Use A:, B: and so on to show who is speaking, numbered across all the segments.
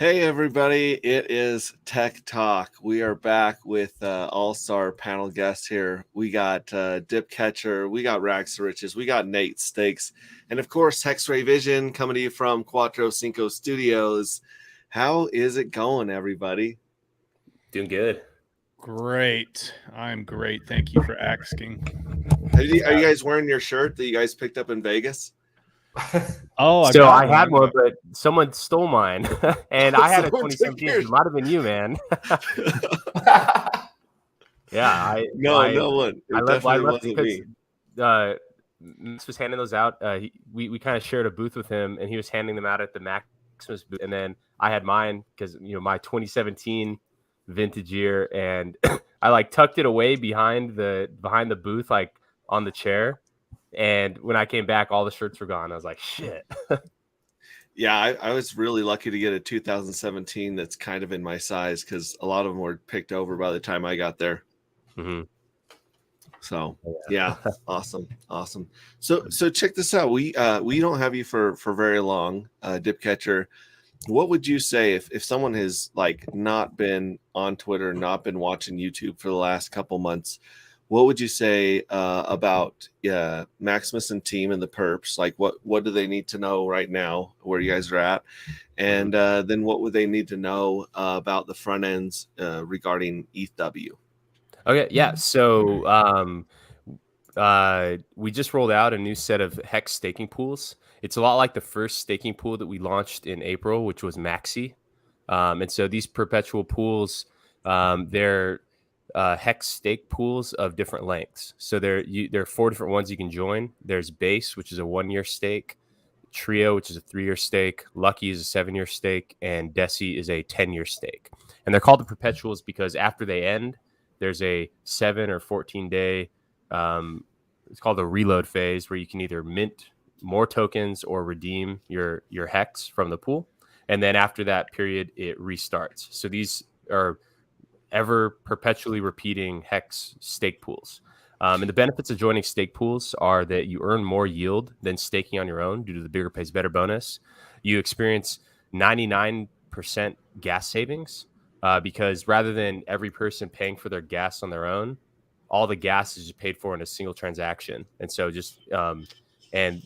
A: Hey everybody, it is Tech Talk. We are back with all-star panel guests here. We got Dip Catcher, we got Rags to Riches, we got Nate Stakes, and of course X-Ray Vision coming to you from Cuatro Cinco Studios. How is it going, everybody?
B: Doing good.
C: Great. I'm great. Thank you for asking.
A: Are you guys wearing your shirt that you guys picked up in Vegas?
C: Oh,
B: So I had one, but someone stole mine, and I had a
A: Someone took
B: 2017.
A: yours.
B: It might have been you, man. Yeah,
A: No one. It definitely wasn't me.
B: Max was handing those out. We kind of shared a booth with him, and he was handing them out at the Maximus booth. And then I had mine because my 2017 vintage year, and I like tucked it away behind the booth, like on the chair. And when I came back, all the shirts were gone. I was like, shit.
A: Yeah, I was really lucky to get a 2017 that's kind of in my size because a lot of them were picked over by the time I got there.
B: Mm-hmm.
A: So yeah, awesome. So check this out. We don't have you for very long, Dip Catcher. What would you say if someone has like not been on Twitter, not been watching YouTube for the last couple months? What would you say about Maximus and team and the perps? Like what do they need to know right now where you guys are at? And then what would they need to know about the front ends regarding ETHW?
B: Okay, yeah. So we just rolled out a new set of hex staking pools. It's a lot like the first staking pool that we launched in April, which was Maxi. And so these perpetual pools, they're hex stake pools of different lengths. So there are 4 different ones you can join. There's Base, which is a 1-year stake, Trio, which is a 3-year stake, Lucky is a 7-year stake, and Deci is a 10-year stake. And they're called the perpetuals because after they end, there's a 7 or 14-day it's called a reload phase where you can either mint more tokens or redeem your hex from the pool. And then after that period, it restarts. So these are ever perpetually repeating hex stake pools. And the benefits of joining stake pools are that you earn more yield than staking on your own due to the bigger pays better bonus. You experience 99% gas savings because rather than every person paying for their gas on their own, all the gas is just paid for in a single transaction. And so just and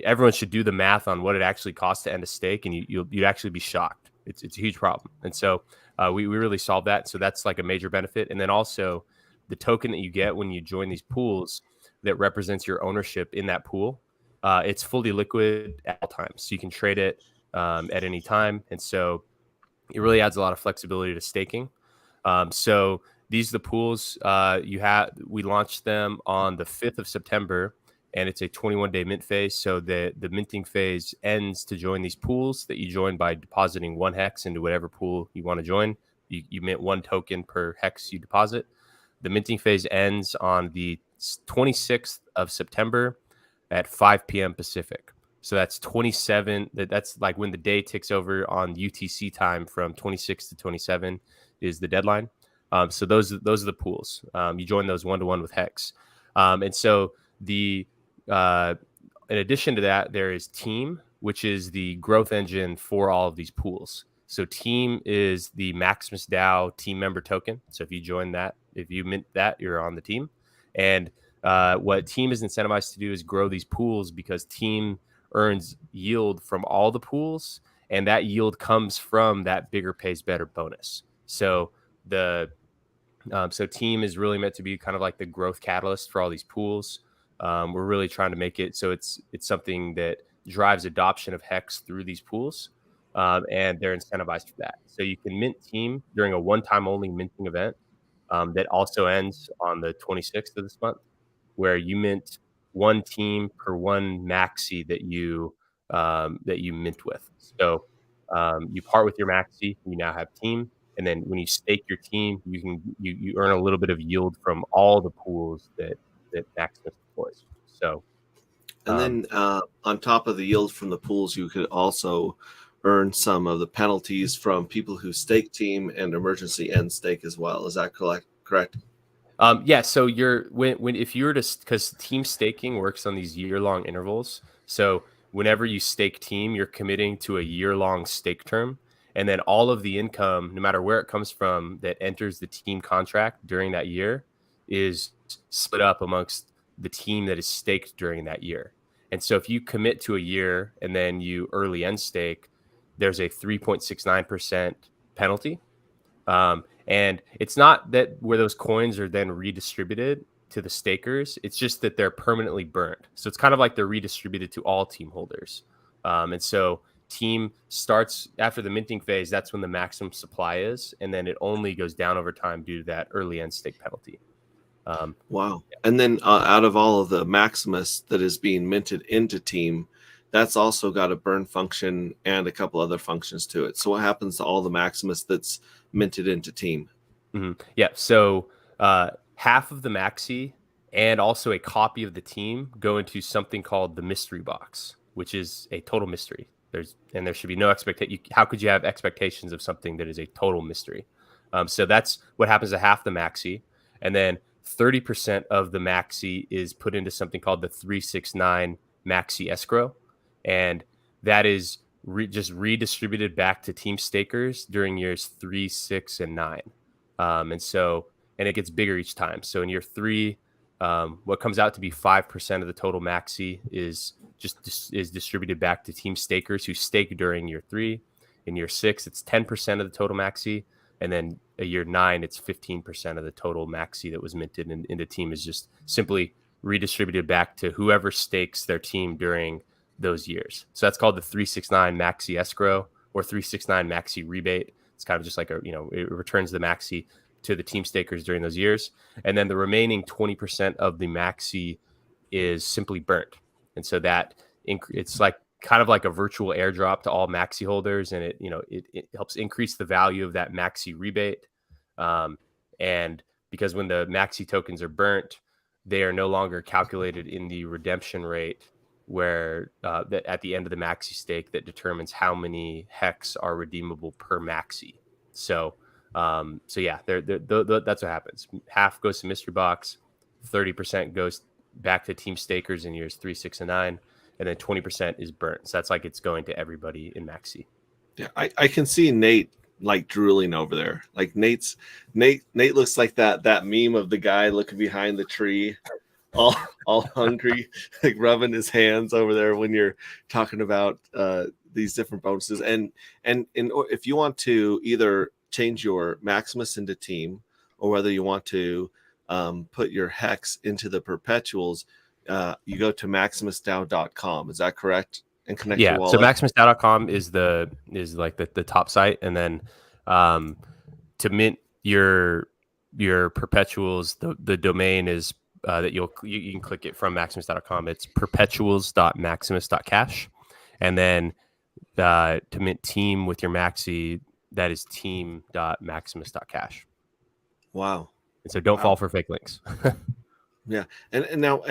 B: everyone should do the math on what it actually costs to end a stake, and you'd actually be shocked. It's a huge problem. And so we really solved that. So that's like a major benefit. And then also the token that you get when you join these pools that represents your ownership in that pool, it's fully liquid at all times. So you can trade it at any time. And so it really adds a lot of flexibility to staking. So these are the pools we launched them on the 5th of September, and it's a 21-day mint phase. So the minting phase ends to join these pools that you join by depositing 1 hex into whatever pool you want to join. You mint 1 token per hex you deposit. The minting phase ends on the 26th of September at 5 p.m. Pacific. So that's 27. That's like when the day ticks over on UTC time from 26 to 27 is the deadline. So those are the pools. You join those 1-to-1 with hex. And so in addition to that, there is Team, which is the growth engine for all of these pools. So Team is the Maximus DAO team member token. So if you join that, if you mint that, you're on the team. And what Team is incentivized to do is grow these pools because Team earns yield from all the pools, and that yield comes from that bigger pays better bonus. So so Team is really meant to be kind of like the growth catalyst for all these pools. We're really trying to make it so it's something that drives adoption of hex through these pools, and they're incentivized for that. So you can mint Team during a one-time only minting event that also ends on the 26th of this month, where you mint 1 team per 1 maxi that you mint with. So you part with your maxi, you now have Team. And then when you stake your team, you earn a little bit of yield from all the pools that Maximus deploys. So,
A: and then on top of the yield from the pools, you could also earn some of the penalties from people who stake Team and emergency end stake as well. Is that correct?
B: Yeah. So if you were to, because team staking works on these year-long intervals. So whenever you stake Team, you're committing to a year-long stake term. And then all of the income, no matter where it comes from, that enters the team contract during that year is split up amongst the team that is staked during that year. And so if you commit to a year and then you early end stake, there's a 3.69% penalty. And it's not that where those coins are then redistributed to the stakers. It's just that they're permanently burnt. So it's kind of like they're redistributed to all team holders. And so team starts after the minting phase. That's when the maximum supply is. And then it only goes down over time due to that early end stake penalty.
A: Wow. Yeah. And then out of all of the Maximus that is being minted into team, that's also got a burn function and a couple other functions to it. So what happens to all the Maximus that's minted into team?
B: Mm-hmm. Yeah. So half of the maxi and also a copy of the team go into something called the mystery box, which is a total mystery. There should be no expectation. How could you have expectations of something that is a total mystery? So that's what happens to half the maxi, and then 30% of the maxi is put into something called the 369 maxi escrow, and that is just redistributed back to team stakers during years 3, 6, and 9. And it gets bigger each time. So in year 3, what comes out to be 5% of the total maxi is distributed back to team stakers who stake during year 3. In year 6, it's 10% of the total maxi. And then a year 9, it's 15% of the total maxi that was minted into team is just simply redistributed back to whoever stakes their team during those years. So that's called the 369 maxi escrow or 369 maxi rebate. It's kind of just like it returns the maxi to the team stakers during those years. And then the remaining 20% of the maxi is simply burnt. And so that it's like kind of like a virtual airdrop to all maxi holders, and it helps increase the value of that maxi rebate. And because when the maxi tokens are burnt, they are no longer calculated in the redemption rate where that at the end of the maxi stake that determines how many hex are redeemable per maxi. So yeah, that's what happens. Half goes to mystery box, 30% goes back to team stakers in years 3, 6, and 9. And then 20% is burnt. So that's like it's going to everybody in maxi.
A: Yeah, I can see Nate like drooling over there. Like Nate looks like that meme of the guy looking behind the tree, all hungry, like rubbing his hands over there when you're talking about these different bonuses. And if you want to either change your Maximus into team, or whether you want to put your hex into the perpetuals, you go to maximusdao.com. Is that correct? And connect your wallet.
B: So maximusdao.com is like the top site, and then to mint your perpetuals, the domain is that you can click it from maximus.com. It's perpetuals.maximus.cash, and then to mint team with your maxi, that is team.maximus.cash.
A: Wow.
B: And so don't fall for fake links.
A: Yeah. And now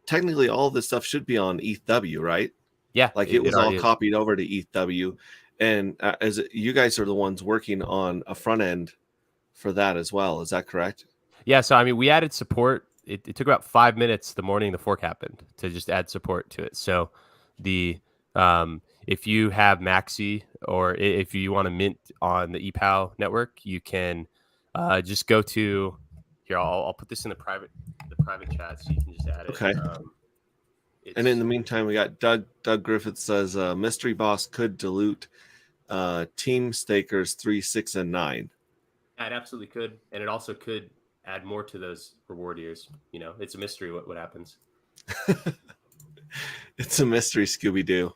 A: technically all this stuff should be on ETHW, right?
B: Yeah.
A: Like it was all copied over to ETHW. And you guys are the ones working on a front end for that as well. Is that correct?
B: Yeah. So, I mean, we added support. It took about 5 minutes the morning the fork happened to just add support to it. So if you have Maxi, or if you want to mint on the epow network, you can just go to here. I'll put this in the private chat so you can just add it.
A: Okay. And in the meantime, we got Doug Griffith says mystery boss could dilute team stakers 3, 6, and 9.
B: Yeah, it absolutely could, and it also could add more to those reward years. It's a mystery what happens.
A: It's a mystery, Scooby-Doo.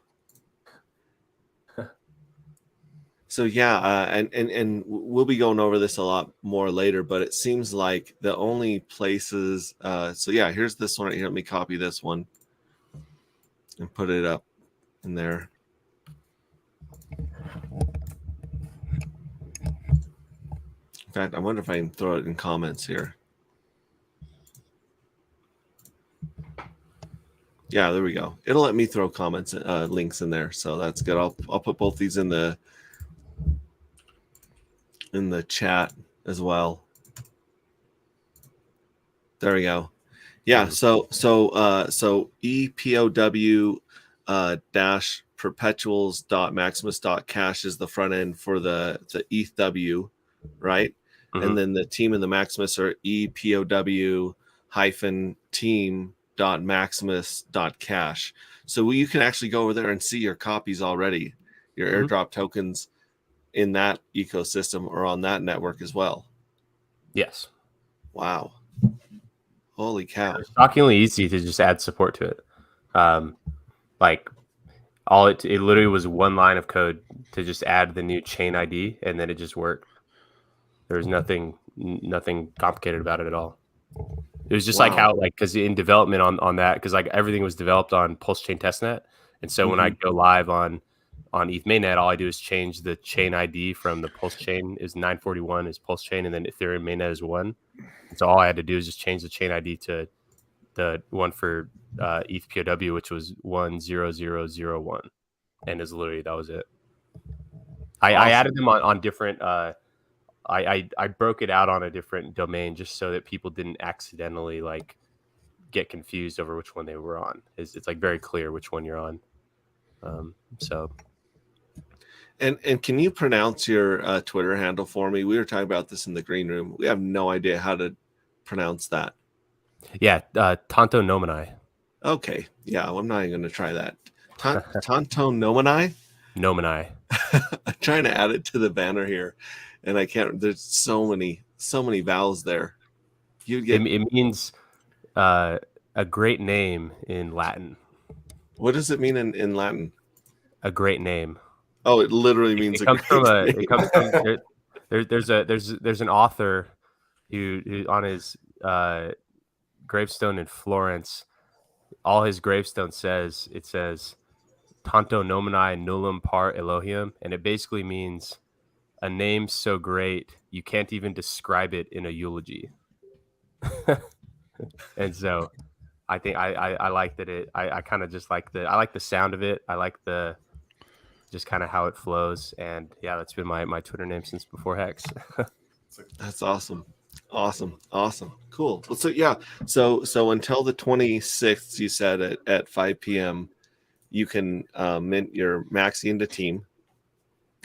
A: So yeah, and we'll be going over this a lot more later, but it seems like the only places. So yeah, here's this one right here. Let me copy this one and put it up in there. In fact, I wonder if I can throw it in comments here. Yeah, there we go. It'll let me throw comments, links in there, so that's good. I'll put both these in the chat as well. There we go. Yeah. So epow dash epow-perpetuals.maximus.cash is the front end for the ETHW, right?
B: Mm-hmm.
A: And then the team and the Maximus are epow-team.maximus.cash. So you can actually go over there and see your copies already, your airdrop tokens in that ecosystem or on that network as well.
B: Yes.
A: Wow. Holy cow.
B: It's shockingly easy to just add support to it. Like it literally was one line of code to just add the new chain ID, and then it just worked. There was nothing complicated about it at all. It was just like how, like, because in development on that, because like everything was developed on Pulse Chain Testnet, and so when I go live on ETH mainnet, all I do is change the chain ID from the Pulse Chain is 941 is Pulse Chain, and then Ethereum mainnet is 1. And so all I had to do is just change the chain ID to the one for ETHPOW, which was 10001, and is literally that was it. I added them on different. I broke it out on a different domain just so that people didn't accidentally like get confused over which one they were on. It's like very clear which one you're on. So.
A: And can you pronounce your Twitter handle for me? We were talking about this in the green room. We have no idea how to pronounce that.
B: Yeah, Tonto Nomanai.
A: Okay, yeah, well, I'm not even going to try that. Tonto Nomanai?
B: Nomanai.
A: I'm trying to add it to the banner here, and I can't. There's so many vowels there. It
B: means a great name in Latin.
A: What does it mean in Latin?
B: A great name.
A: Oh, it literally means
B: it comes from there's an author who on his gravestone in Florence, all his gravestone says Tanto Nominai Nullum Par Elohim, and it basically means a name so great you can't even describe it in a eulogy. And so I think I like that I kind of just like I like the sound of it. I like the just kind of how it flows, and yeah, that's been my Twitter name since before Hex.
A: That's awesome. Cool. Well, so until the 26th, you said at 5 p.m. you can mint your maxi into team.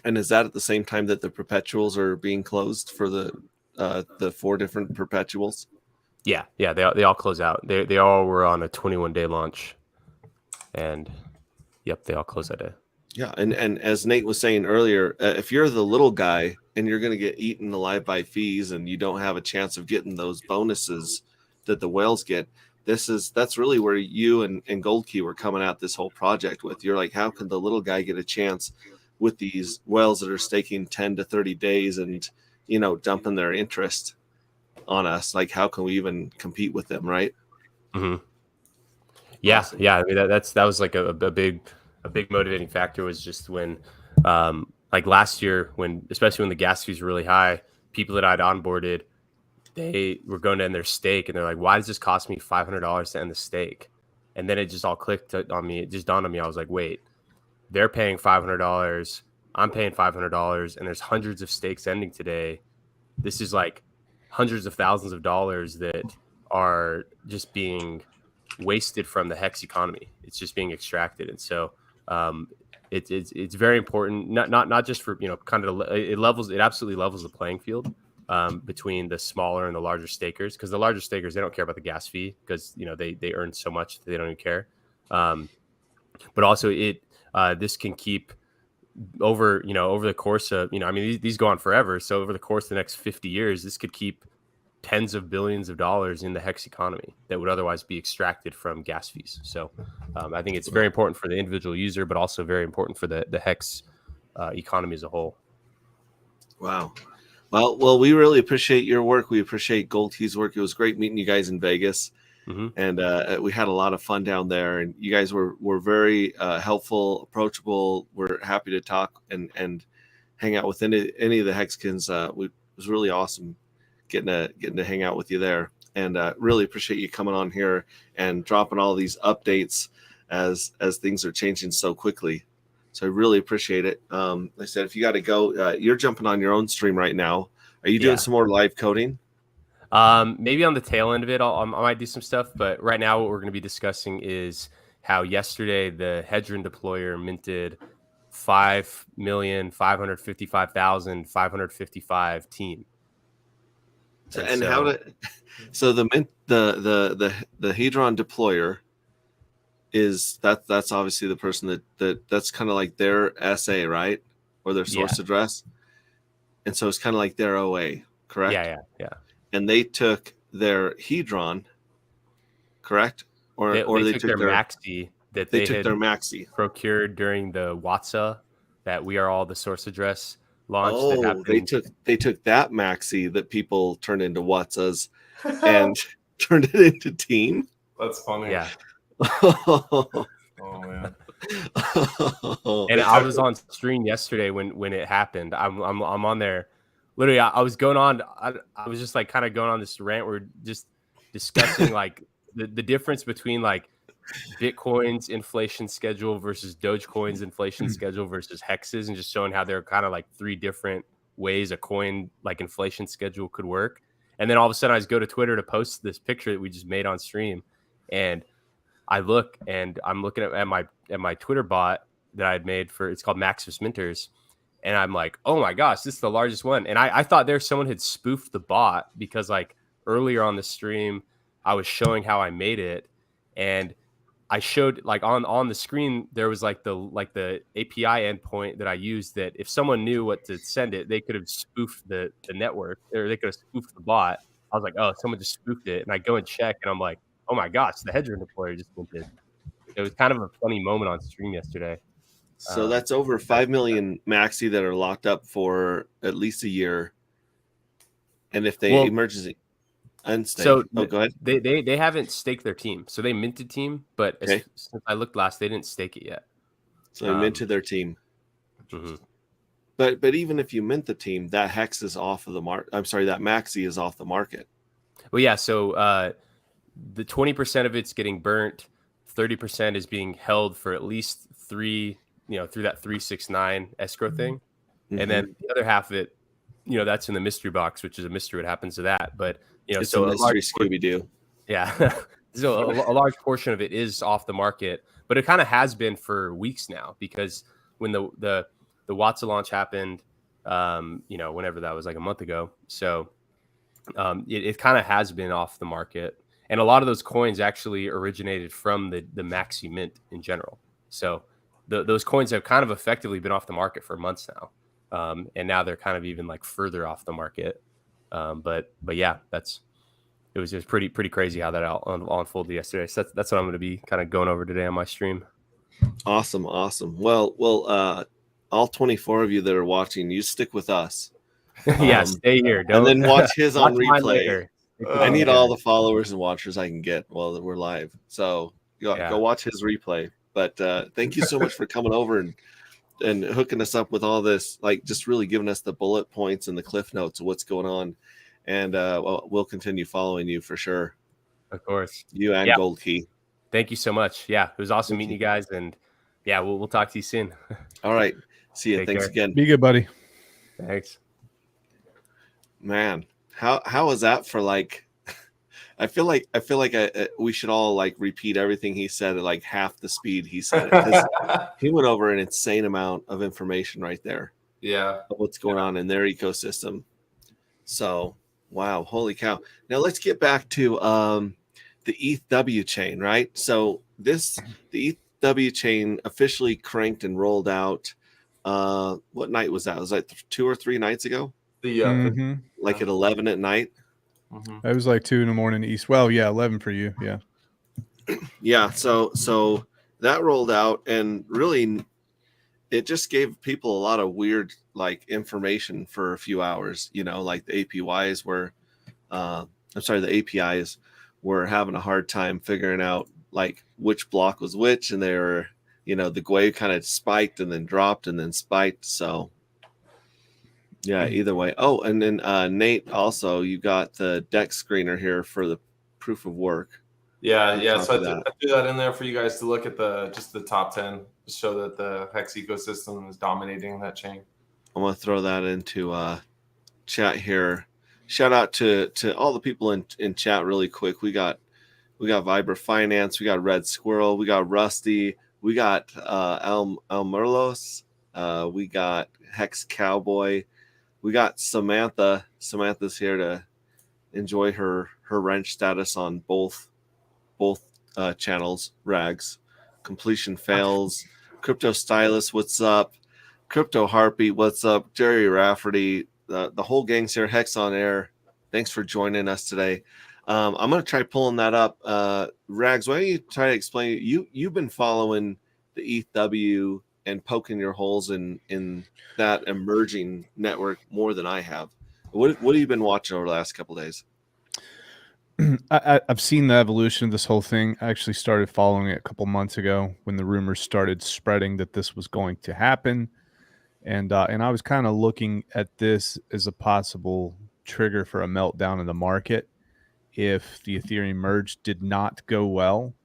A: And is that at the same time that the perpetuals are being closed for the 4 different perpetuals?
B: Yeah, they all close out. They all were on a 21-day launch, and yep, they all close that day.
A: Yeah, and as Nate was saying earlier, if you're the little guy and you're going to get eaten alive by fees and you don't have a chance of getting those bonuses that the whales get, that's really where you and Goldkey were coming at this whole project with. You're like, how can the little guy get a chance with these whales that are staking 10 to 30 days and, dumping their interest on us? Like, how can we even compete with them, right?
B: Mm-hmm. Yeah, awesome. Yeah. I mean, that was like a big motivating factor was just when, like last year, especially when the gas fees were really high, people that I'd onboarded, they were going to end their stake, and they're like, "Why does this cost me $500 to end the stake?" And then it just all clicked on me. It just dawned on me. I was like, "Wait, they're paying $500. I'm paying $500, and there's hundreds of stakes ending today. This is like hundreds of thousands of dollars that are just being wasted from the Hex economy. It's just being extracted." And so it's very important, not just for kind of it absolutely levels the playing field between the smaller and the larger stakers, because the larger stakers, they don't care about the gas fee because they earn so much that they don't even care. But also this can keep over the course of these go on forever. So over the course of the next 50 years, this could keep tens of billions of dollars in the Hex economy that would otherwise be extracted from gas fees. So I think it's very important for the individual user, but also very important for the Hex economy as a whole.
A: Wow. Well, we really appreciate your work. We appreciate Goldkey's work. It was great meeting you guys in Vegas. Mm-hmm. And we had a lot of fun down there, and you guys were very helpful, approachable. We're happy to talk and hang out with any of the Hexkins. It was really awesome getting to hang out with you there, and really appreciate you coming on here and dropping all these updates as things are changing so quickly. So I really appreciate it. Like I said, if you got to go, you're jumping on your own stream right now. Are you doing some more live coding?
B: Maybe on the tail end of it, I might do some stuff, but right now what we're going to be discussing is how yesterday the hedron deployer minted 5,555,555 team.
A: So, and how did so the hedron deployer is that's obviously the person that's kind of like their SA, right? Or their source address. And so it's kind of like their OA, correct?
B: Yeah.
A: And they took their hedron, correct? Or
B: they took their maxi that
A: they
B: they
A: took
B: had
A: their maxi
B: procured during the WhatsApp that we are all the source address launch.
A: Oh, they took that maxi that people turned into WhatsApps and turned it into team.
D: That's funny.
B: Yeah.
D: Oh man.
B: And I was on stream yesterday when it happened. I'm on there. Literally, I was going on. I was just like kind of going on this rant. We're just discussing like the difference between like Bitcoin's inflation schedule versus Dogecoin's inflation schedule versus hexes, and just showing how they're kind of like three different ways a coin like inflation schedule could work. And then all of a sudden, I just go to Twitter to post this picture that we just made on stream, and I look and I'm looking at my Twitter bot that I had made for, it's called Maximus Minters. And I'm like, oh my gosh, this is the largest one. And I thought someone had spoofed the bot, because like earlier on the stream, I was showing how I made it. And I showed like on the screen, there was like the API endpoint that I used, that if someone knew what to send it, they could have spoofed the network, or they could have spoofed the bot. I was like, oh, someone just spoofed it. And I go and check, and I'm like, oh my gosh, the hedron deployer just minted. It was kind of a funny moment on stream yesterday.
A: So that's over 5 million maxi that are locked up for at least a year. And if they emergency unstake, go ahead.
B: They haven't staked their team. So they minted team, but since I looked last, they didn't stake it yet.
A: So they minted their team.
B: Mm-hmm.
A: But even if you mint the team, that hex is off of the market. I'm sorry, that maxi is off the market.
B: Well, yeah. So the 20% of it's getting burnt, 30% is being held for at least through that 369 escrow thing. Mm-hmm. And then the other half of it, that's in the mystery box, which is a mystery what happens to that. But,
A: it's so a mystery Scooby-Doo.
B: Yeah. So a large portion of it is off the market, but it kind of has been for weeks now, because when the WhatsApp launch happened, whenever that was, like a month ago. So it kind of has been off the market. And a lot of those coins actually originated from the maxi mint in general. So those coins have kind of effectively been off the market for months now. And now they're kind of even like further off the market. But yeah, it was just pretty crazy how that all unfolded yesterday. So that's what I'm going to be kind of going over today on my stream.
A: Awesome. Well, all 24 of you that are watching, you stick with us.
B: Yeah, stay here.
A: And then watch his on replay. I need all the followers and watchers I can get while we're live. So go watch his replay. But thank you so much for coming over and hooking us up with all this, like just really giving us the bullet points and the cliff notes of what's going on. And we'll continue following you for sure.
B: Of course.
A: You and Gold Key.
B: Thank you so much. Yeah, it was awesome meeting you guys. And yeah, we'll talk to you soon.
A: All right. See you. Thanks again.
C: Be good, buddy.
B: Thanks.
A: Man, how was that for like? I feel like we should all like repeat everything he said at like half the speed he said it, 'cause he went over an insane amount of information right there.
D: Yeah,
A: what's going on in their ecosystem. So wow, holy cow! Now let's get back to the ETHW chain, right? So the ETHW chain officially cranked and rolled out. What night was that? It was like 2 or 3 nights ago. Like at 11 at night.
C: It was like 2 a.m. East. Well, yeah, 11 for you. Yeah.
A: Yeah. So that rolled out, and really it just gave people a lot of weird like information for a few hours, like the APIs were, the APIs were having a hard time figuring out like which block was which. And they were, the GUI kind of spiked and then dropped and then spiked. So yeah, either way. Oh, and then Nate, also, you got the deck screener here for the proof of work.
D: Yeah. So I threw that in there for you guys to look at just the top 10 to show that the Hex ecosystem is dominating that chain.
A: I'm going to throw that into chat here. Shout out to all the people in chat really quick. We got We got Viber Finance. We got Red Squirrel. We got Rusty. We got El Merlos. We got Hex Cowboy. We got Samantha. Samantha's here to enjoy her wrench status on both channels. Rags. Completion Fails. Crypto Stylist, what's up? Crypto Heartbeat, what's up? Jerry Rafferty, the whole gang's here. Hex on Air, thanks for joining us today. I'm going to try pulling that up. Rags, why don't you try to explain? You've been following the ETHW and poking your holes in that emerging network more than I have. What have you been watching over the last couple of days?
C: I've seen the evolution of this whole thing. I actually started following it a couple months ago when the rumors started spreading that this was going to happen. And I was kind of looking at this as a possible trigger for a meltdown in the market if the Ethereum merge did not go well.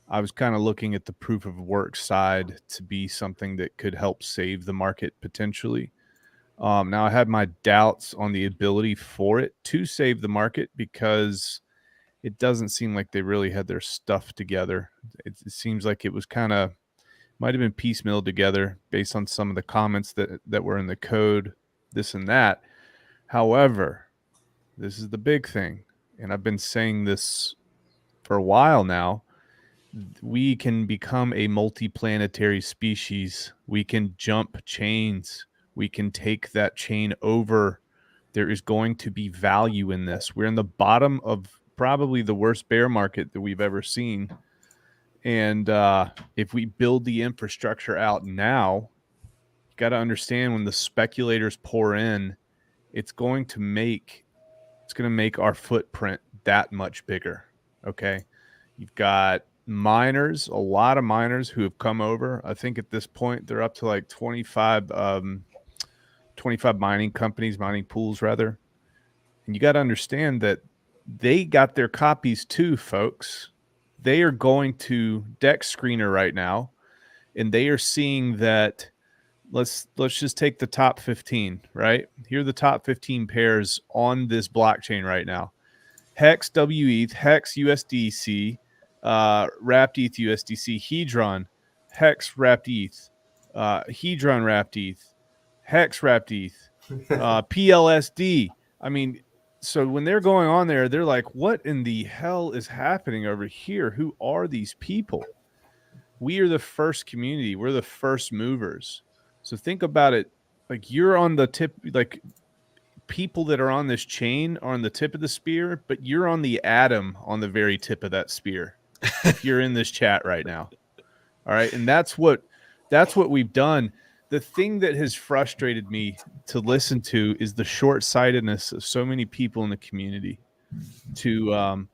C: I was kind of looking at the proof of work side to be something that could help save the market potentially. Now I had my doubts on the ability for it to save the market because it doesn't seem like they really had their stuff together. It seems like it was kind of might have been piecemealed together based on some of the comments that were in the code, this and that. However, this is the big thing, and I've been saying this for a while now. We can become a multiplanetary species. We can jump chains. We can take that chain over. There is going to be value in this. We're in the bottom of probably the worst bear market that we've ever seen. And if we build the infrastructure out now, you got to understand when the speculators pour in, it's going to make our footprint that much bigger. Okay. You've got miners, a lot of miners who have come over. I think at this point they're up to like 25 mining companies, mining pools rather. And you got to understand that they got their copies too, folks. They are going to Dex Screener right now, and they are seeing that let's just take the top 15, right? Here are the top 15 pairs on this blockchain right now. Hex WETH, Hex USDC, Wrapped ETH USDC, Hedron, Hex Wrapped ETH, Hedron Wrapped ETH, Hex Wrapped ETH, PLSD. I mean, so when they're going on there, they're like, what in the hell is happening over here? Who are these people? We are the first community. We're the first movers. So think about it. Like you're on the tip, like people that are on this chain are on the tip of the spear, but you're on the atom on the very tip of that spear. If you're in this chat right now. All right. And that's what we've done. The thing that has frustrated me to listen to is the short-sightedness of so many people in the community to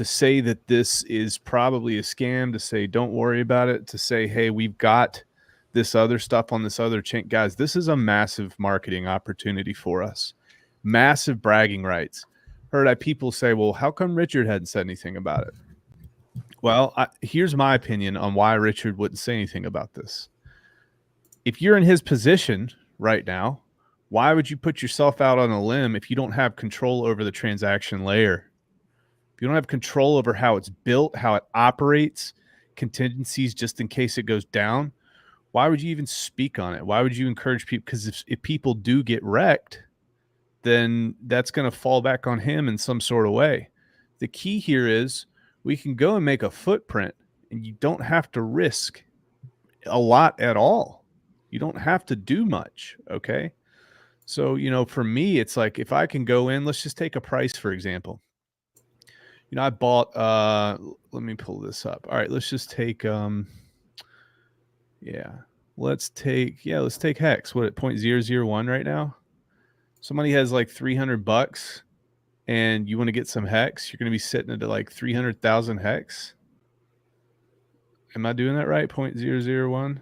C: say that this is probably a scam, to say don't worry about it, to say, hey, we've got this other stuff on this other chain. Guys, this is a massive marketing opportunity for us. Massive bragging rights. Heard people say, well, how come Richard hadn't said anything about it? Well, here's my opinion on why Richard wouldn't say anything about this. If you're in his position right now, why would you put yourself out on a limb if you don't have control over the transaction layer? If you don't have control over how it's built, how it operates, contingencies just in case it goes down, why would you even speak on it? Why would you encourage people? Because if people do get wrecked, then that's going to fall back on him in some sort of way. The key here is we can go and make a footprint, and you don't have to risk a lot at all. You don't have to do much, okay? So, for me, it's like if I can go in, let's just take a price, for example. I bought, let me pull this up. All right, let's just take, let's take Hex. What, at 0.001 right now? Somebody has like $300 and you want to get some Hex, you're going to be sitting at like 300,000 Hex. Am I doing that right? 0.001?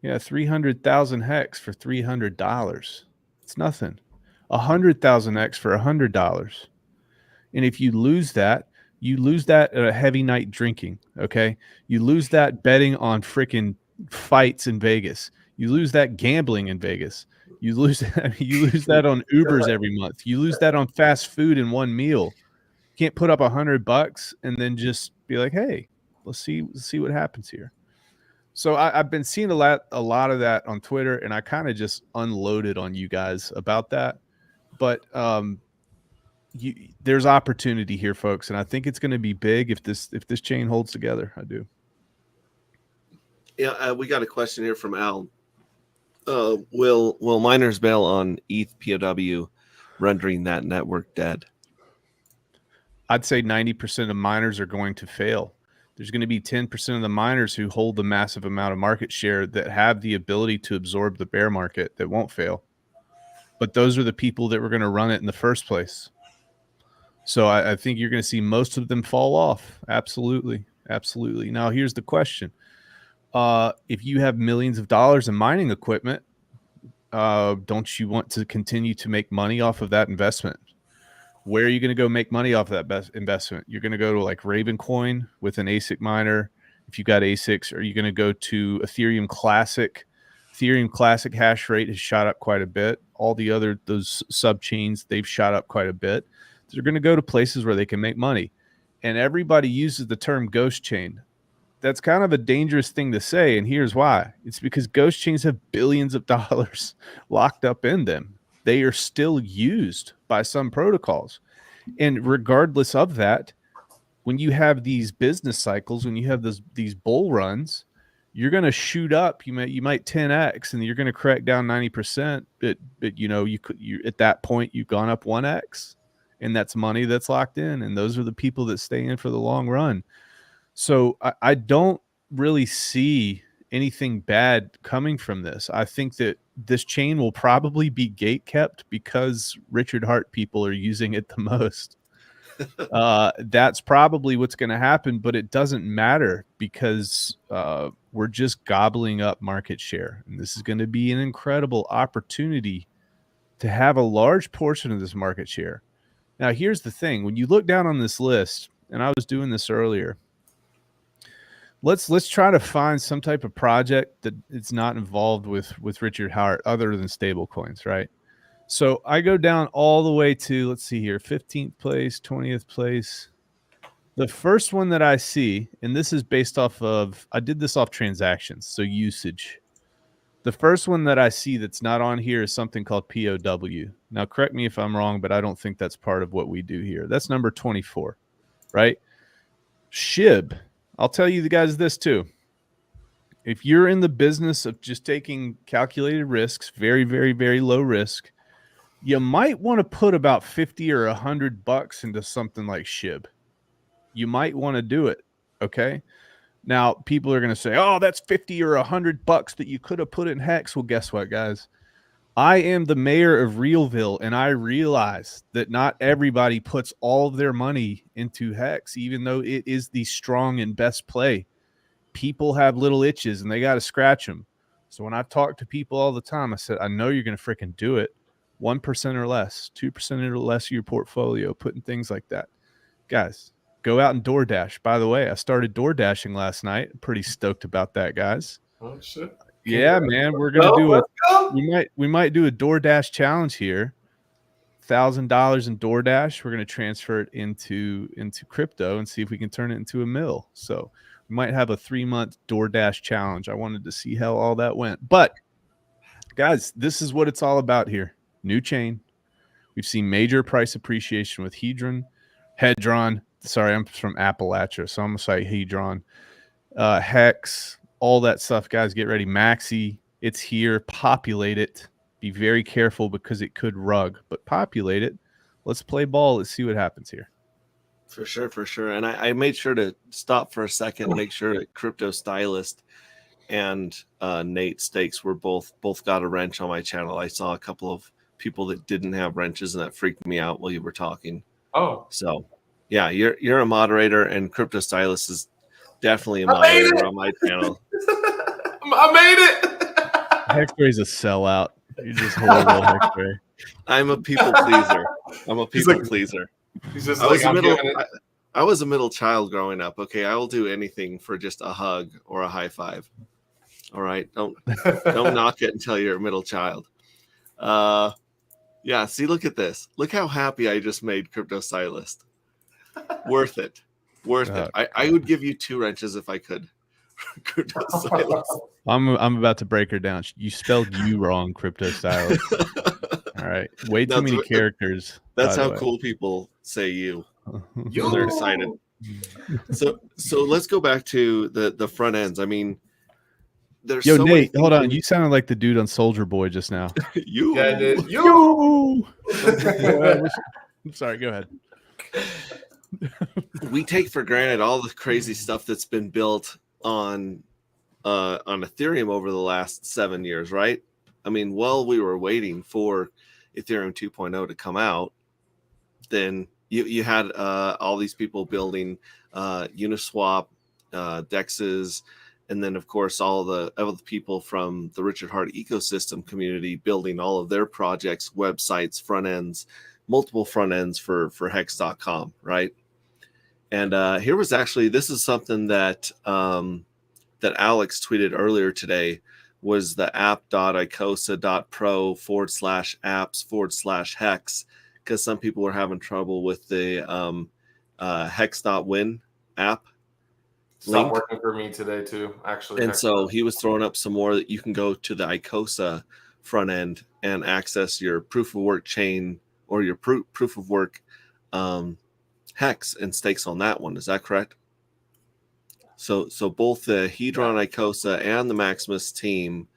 C: Yeah, 300,000 Hex for $300. It's nothing. 100,000 Hex for $100. And if you lose that at a heavy night drinking, okay? You lose that betting on freaking fights in Vegas. You lose that gambling in Vegas. You lose that on Ubers every month. You lose that on fast food in one meal. can't put up $100 and then just be like, hey, let's see what happens here. So I've been seeing a lot of that on Twitter, and I kind of just unloaded on you guys about that. But there's opportunity here, folks, and I think it's going to be big if this chain holds together. I do.
A: Yeah, we got a question here from Al. Will miners bail on ETHPOW, rendering that network dead?
C: I'd say 90% of miners are going to fail. There's going to be 10% of the miners who hold the massive amount of market share that have the ability to absorb the bear market that won't fail. But those are the people that were going to run it in the first place. So I think you're going to see most of them fall off. Absolutely. Absolutely. Now, here's the question. If you have millions of dollars in mining equipment, don't you want to continue to make money off of that investment? Where are you going to go make money off of that investment? You're going to go to like Ravencoin with an ASIC miner. If you got ASICs, are you going to go to Ethereum Classic? Ethereum Classic hash rate has shot up quite a bit. All the other, those sub chains, they've shot up quite a bit. They're going to go to places where they can make money. And everybody uses the term ghost chain. That's kind of a dangerous thing to say. And here's why. It's because ghost chains have billions of dollars locked up in them. They are still used by some protocols. And regardless of that, when you have these business cycles, when you have these bull runs, you're going to shoot up. You might 10x, and you're going to correct down 90%. But you at that point you've gone up 1x, and that's money that's locked in. And those are the people that stay in for the long run. So I don't really see anything bad coming from this. I think that this chain will probably be gate kept because Richard Hart people are using it the most. That's probably what's going to happen, but it doesn't matter because we're just gobbling up market share. And this is going to be an incredible opportunity to have a large portion of this market share. Now, here's the thing. When you look down on this list, and I was doing this earlier, let's try to find some type of project that it's not involved with Richard Hart other than stable coins, right? So I go down all the way to, let's see here, 15th place, 20th place. The first one that I see, and this is based off of, I did this off transactions, so usage. The first one that I see that's not on here is something called POW. Now, correct me if I'm wrong, but I don't think that's part of what we do here. That's number 24, right? SHIB. I'll tell you the guys this too. If you're in the business of just taking calculated risks, very, very, very low risk, you might want to put about 50 or $100 into something like SHIB. You might want to do it. Okay. Now, people are going to say, oh, that's 50 or $100 that you could have put in Hex. Well, guess what, guys? I am the mayor of Realville, and I realize that not everybody puts all of their money into Hex, even though it is the strong and best play. People have little itches, and they got to scratch them. So when I talk to people all the time, I said, I know you're going to freaking do it. 1% or less, 2% or less of your portfolio, putting things like that. Guys, go out and DoorDash. By the way, I started DoorDashing last night. Pretty stoked about that, guys.
D: Oh, shit.
C: Yeah, man, we're gonna we might do a DoorDash challenge here. $1,000 in DoorDash. We're gonna transfer it into crypto and see if we can turn it into a mill. So we might have a 3-month DoorDash challenge. I wanted to see how all that went. But guys, this is what it's all about here. New chain. We've seen major price appreciation with hedron. Sorry, I'm from Appalachia, so I'm gonna say hedron, Hex. All that stuff, guys, get ready. Maxi, it's here. Populate it. Be very careful because it could rug, but populate it. Let's play ball. Let's see what happens here.
A: For sure, for sure. And I made sure to stop for a second, make sure that Crypto Stylist and Nate Stakes were both got a wrench on my channel. I saw a couple of people that didn't have wrenches, and that freaked me out while you were talking.
D: Oh,
A: so yeah, you're a moderator, and Crypto Stylist is definitely a moderator on my channel.
D: I made it.
C: Hexray's a sellout. You're just horrible, Hexray.
A: I'm a people pleaser. I'm a people pleaser.
D: He's just
A: I was a middle child growing up. Okay, I will do anything for just a hug or a high five. All right, don't knock it until you're a middle child. Yeah, see, look at this. Look how happy I just made Crypto Stylist. Worth it. Worth it. I would give you 2 wrenches if I could. Crypto Silas.
C: I'm about to break her down. You spelled you wrong, Crypto Silas. All right. Way too many characters.
A: That's how cool people say you. They're excited. So let's go back to the front ends. I mean, there's
C: Yo,
A: so
C: Nate,
A: many
C: hold on. You sounded like the dude on Soldier Boy just now.
A: You.
D: Yeah, I did. You.
C: I'm sorry. Go ahead.
A: We take for granted all the crazy stuff that's been built on Ethereum over the last 7 years, right? I mean, while we were waiting for Ethereum 2.0 to come out, then you had all these people building Uniswap, DEXs, and then, of course, all the people from the Richard Hart ecosystem community building all of their projects, websites, front ends, multiple front ends for hex.com, right? And here was actually, this is something that that Alex tweeted earlier today, was the app.icosa.pro/apps/hex, because some people were having trouble with the hex.win app.
D: Stopped working for me today too, actually.
A: And so he was throwing up some more that you can go to the ICOSA front end and access your proof of work chain or your proof of work hex and stakes on that one. Is that correct? So both the Hedron ICOSA and the Maximus team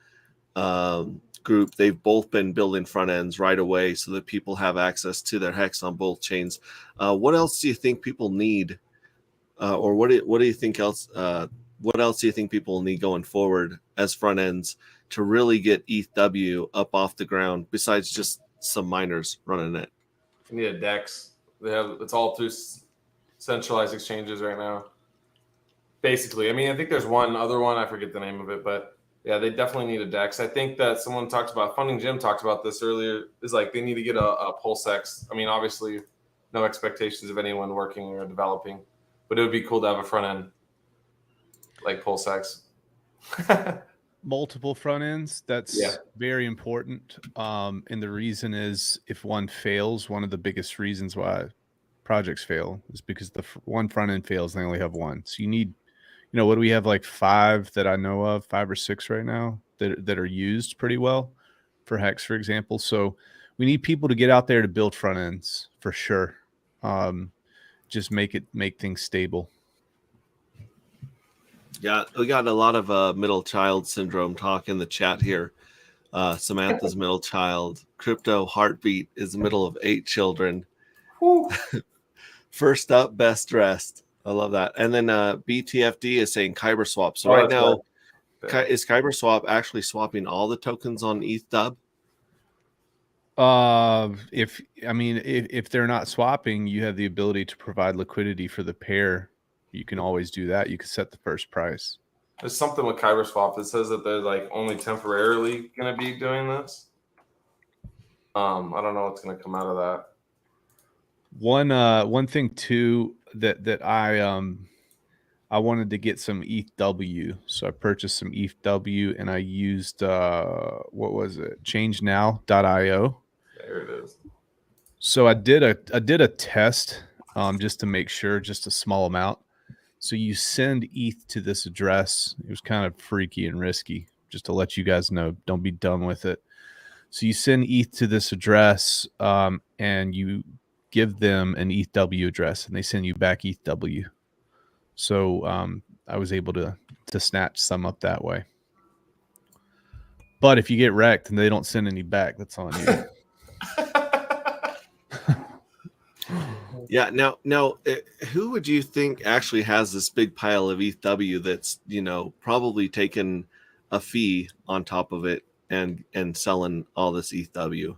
A: group, they've both been building front ends right away so that people have access to their hex on both chains. What else do you think people need? Or what do you think else? What else do you think people need going forward as front ends to really get ETHW up off the ground? Besides just some miners running it,
D: you need a DEX. It's all through centralized exchanges right now. Basically, I mean, I think there's one other one. I forget the name of it, but yeah, they definitely need a DEX. I think that someone talked about Funding Jim talked about this earlier. Is like they need to get a PulseX. I mean, obviously, no expectations of anyone working or developing. But it would be cool to have a front end like PulseX.
C: Multiple front ends. That's very important. And the reason is if one fails, one of the biggest reasons why projects fail is because the one front end fails and they only have one. So you need, what do we have, like 5 that I know of, 5 or 6 right now that are used pretty well for Hex, for example. So we need people to get out there to build front ends for sure. Just make things stable. Yeah,
A: we got a lot of middle child syndrome talk in the chat here. Samantha's middle child. Crypto Heartbeat is the middle of 8 children. First up, best dressed. I love that. And then BTFD is saying Khyber swap. So right now, is Khyber swap actually swapping all the tokens on ETHW?
C: If they're not swapping, you have the ability to provide liquidity for the pair. You can always do that. You can set the first price.
D: There's something with Khyber swap that says that they're like only temporarily going to be doing this. I don't know what's going to come out of that.
C: One thing too that I wanted to get some ETHW, so I purchased some ETHW and I used what was it? ChangeNow.io.
D: There it is.
C: So I did a test just to make sure, just a small amount. So you send ETH to this address. It was kind of freaky and risky, just to let you guys know. Don't be dumb with it. So you send ETH to this address and you give them an ETHW address and they send you back ETHW. So I was able to snatch some up that way. But if you get wrecked and they don't send any back, that's on you.
A: Yeah. Now, who would you think actually has this big pile of ETHW that's, probably taken a fee on top of it and selling all this ETHW?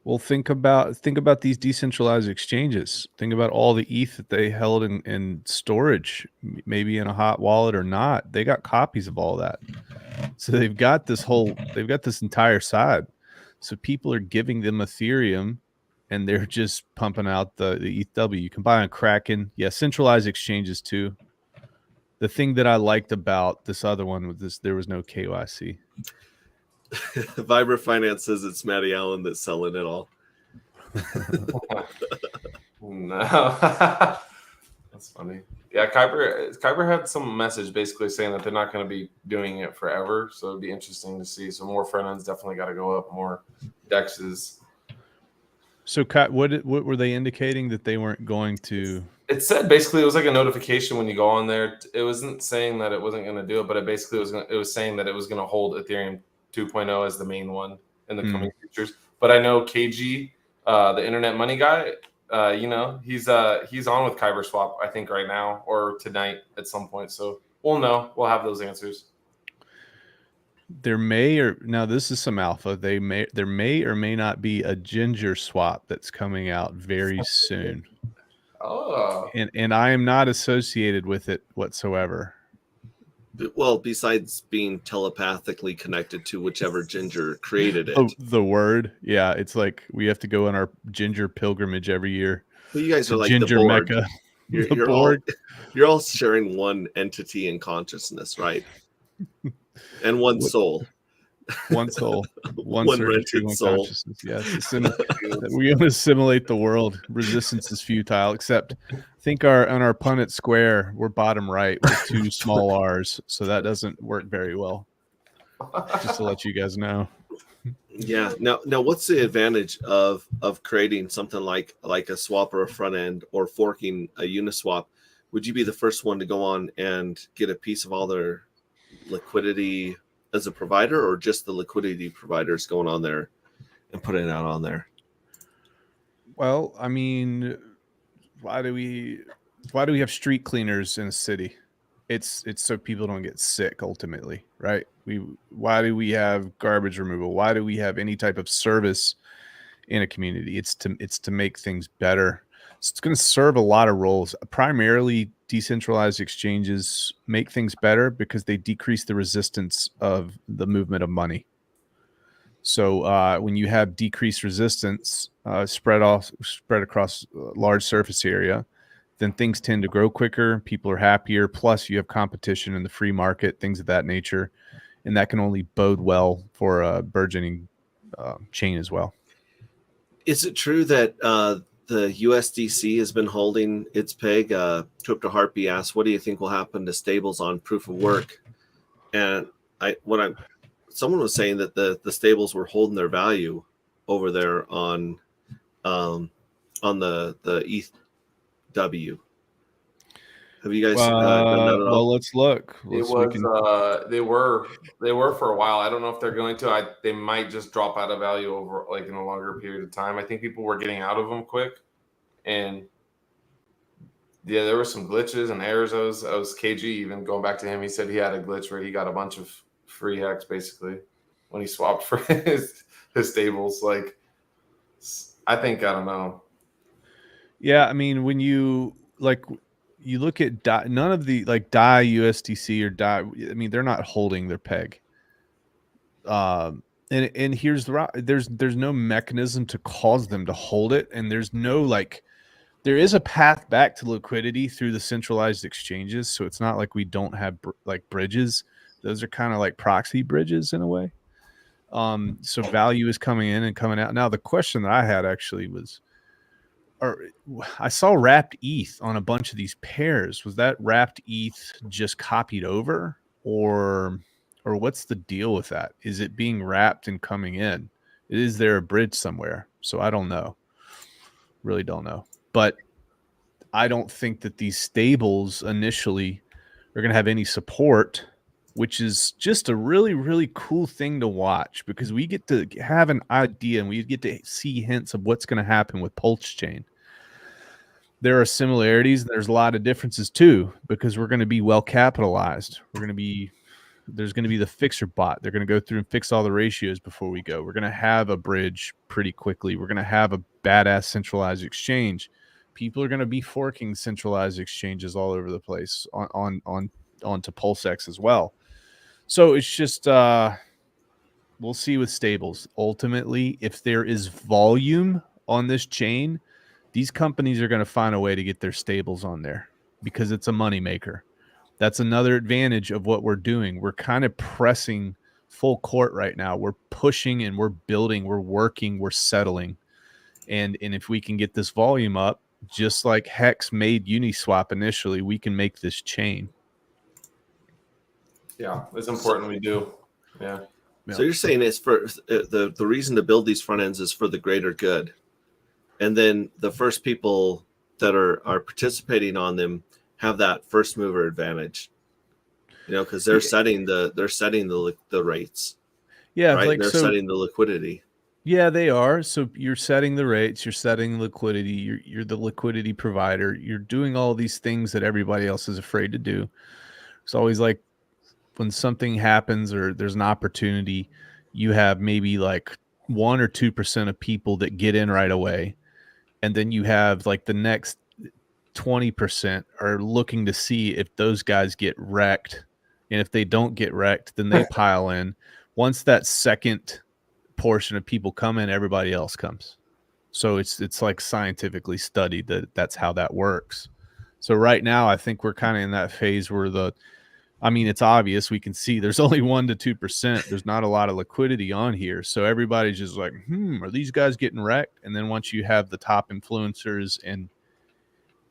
C: Well, think about these decentralized exchanges. Think about all the ETH that they held in storage, maybe in a hot wallet or not. They got copies of all that. So they've got this entire side. So people are giving them Ethereum and they're just pumping out the ETHW. You can buy on Kraken. Yeah, centralized exchanges too. The thing that I liked about this other one was this: there was no KYC.
A: Vibra Finance says it's Matty Allen that's selling it all.
D: No. That's funny. Yeah, Khyber had some message basically saying that they're not going to be doing it forever. So it'd be interesting to see. So more front ends definitely got to go up, more dexes.
C: So what were they indicating that they weren't going to?
D: It said basically it was like a notification when you go on there. It wasn't saying that it wasn't going to do it, but it basically was saying that it was going to hold Ethereum 2.0 as the main one in the coming futures. But I know KG, the internet money guy, he's on with Khyber Swap, I think right now or tonight at some point. So we'll know. We'll have those answers.
C: There may or now this is some alpha. There may or may not be a Ginger swap that's coming out very soon.
D: Oh.
C: And I am not associated with it whatsoever.
A: Well, besides being telepathically connected to whichever Ginger created it.
C: Oh, the word. Yeah, it's like we have to go on our Ginger pilgrimage every year.
A: Well, you guys are like
C: Ginger
A: the Borg.
C: Mecca.
A: You're all sharing one entity in consciousness, right? And one soul.
C: One soul. One
A: rented soul.
C: Consciousness. Yes. We want to assimilate the world. Resistance is futile, except I think on our Punnett square, we're bottom right with 2 small R's. So that doesn't work very well. Just to let you guys know.
A: Yeah. Now what's the advantage of creating something like a swap or a front end or forking a uniswap? Would you be the first one to go on and get a piece of all their liquidity as a provider, or just the liquidity providers going on there and putting it out on there?
C: Well, I mean, why do we have street cleaners in a city? It's so people don't get sick ultimately, right? Why do we have garbage removal? Why do we have any type of service in a community? It's to make things better. So it's going to serve a lot of roles. Primarily, decentralized exchanges make things better because they decrease the resistance of the movement of money. So when you have decreased resistance spread across a large surface area, then things tend to grow quicker. People are happier. Plus, you have competition in the free market, things of that nature, and that can only bode well for a burgeoning chain as well.
A: Is it true that the USDC has been holding its peg? Crypto Harpy asked, "What do you think will happen to stables on proof of work?" And someone was saying that the stables were holding their value over there on the ETHW. Have you guys done that at all?
C: Well, let's look.
D: They were for a while. I don't know if they're going to. They might just drop out of value over like in a longer period of time. I think people were getting out of them quick, and yeah, there were some glitches and errors. I was KG even going back to him. He said he had a glitch where he got a bunch of free hex basically when he swapped for his stables. Like, I don't know. Yeah,
C: I mean, when you look at none of the DAI USDC or DAI, I mean, they're not holding their peg. And here's there's no mechanism to cause them to hold it, and there's no there is a path back to liquidity through the centralized exchanges. So it's not like we don't have bridges. Those are kind of like proxy bridges in a way. So value is coming in and coming out. Now the question that I had actually was, I saw wrapped ETH on a bunch of these pairs. Was that wrapped ETH just copied over, or what's the deal with that? Is it being wrapped and coming in? Is there a bridge somewhere? So I don't know. Really don't know. But I don't think that these stables initially are going to have any support, which is just a really, really cool thing to watch because we get to have an idea and we get to see hints of what's going to happen with Pulse Chain. There are similarities. There's a lot of differences too, because we're going to be well capitalized. There's going to be the fixer bot. They're going to go through and fix all the ratios before we go. We're going to have a bridge pretty quickly. We're going to have a badass centralized exchange. People are going to be forking centralized exchanges all over the place onto PulseX as well. So it's just we'll see with stables. Ultimately, if there is volume on this chain, these companies are going to find a way to get their stables on there because it's a moneymaker. That's another advantage of what we're doing. We're kind of pressing full court right now. We're pushing and we're building, we're working, we're settling. And if we can get this volume up, just like Hex made Uniswap initially, we can make this chain.
D: Yeah, it's important we do. Yeah.
A: So you're saying it's for the reason to build these front ends is for the greater good, and then the first people that are participating on them have that first mover advantage, because they're setting the rates.
C: Yeah,
A: right.
C: like
A: They're setting the liquidity.
C: Yeah, they are. So you're setting the rates, you're setting liquidity, you're the liquidity provider, you're doing all these things that everybody else is afraid to do. It's always like when something happens or there's an opportunity, you have maybe like 1 or 2% of people that get in right away. And then you have like the next 20% are looking to see if those guys get wrecked. And if they don't get wrecked, then they pile in. Once that second portion of people come in, everybody else comes. So it's like scientifically studied that that's how that works. So right now, I think we're kind of in that phase where it's obvious, we can see there's only 1 to 2%. There's not a lot of liquidity on here. So everybody's just like, are these guys getting wrecked? And then once you have the top influencers and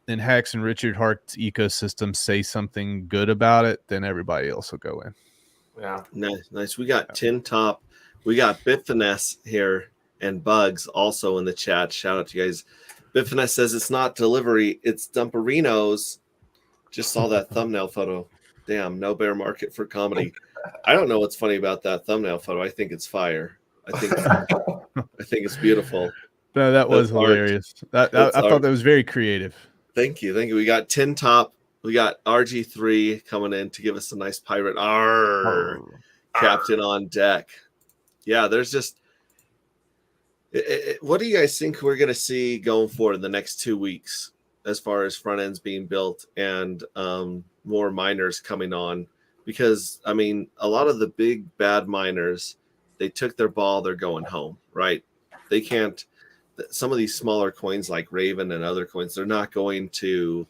C: then Hex and Richard Hart's ecosystem say something good about it, then everybody else will go in.
D: Yeah.
A: Nice. We got Tin Top. We got Bitfinesse here and Bugs also in the chat. Shout out to you guys. Bitfinesse says it's not delivery, it's Dumperinos. Just saw that thumbnail photo. Damn, no bear market for comedy. I don't know what's funny about that thumbnail photo. I think it's fire. I think it's beautiful.
C: No, that was hilarious. I thought that was very creative.
A: Thank you. We got Tin Top. We got RG3 coming in to give us a nice pirate. Captain on deck. Yeah, there's just what do you guys think we're going to see going forward in the next 2 weeks as far as front ends being built and more miners coming on? Because, a lot of the big bad miners, they took their ball, they're going home, right? They can't, some of these smaller coins like Raven and other coins, they're not going to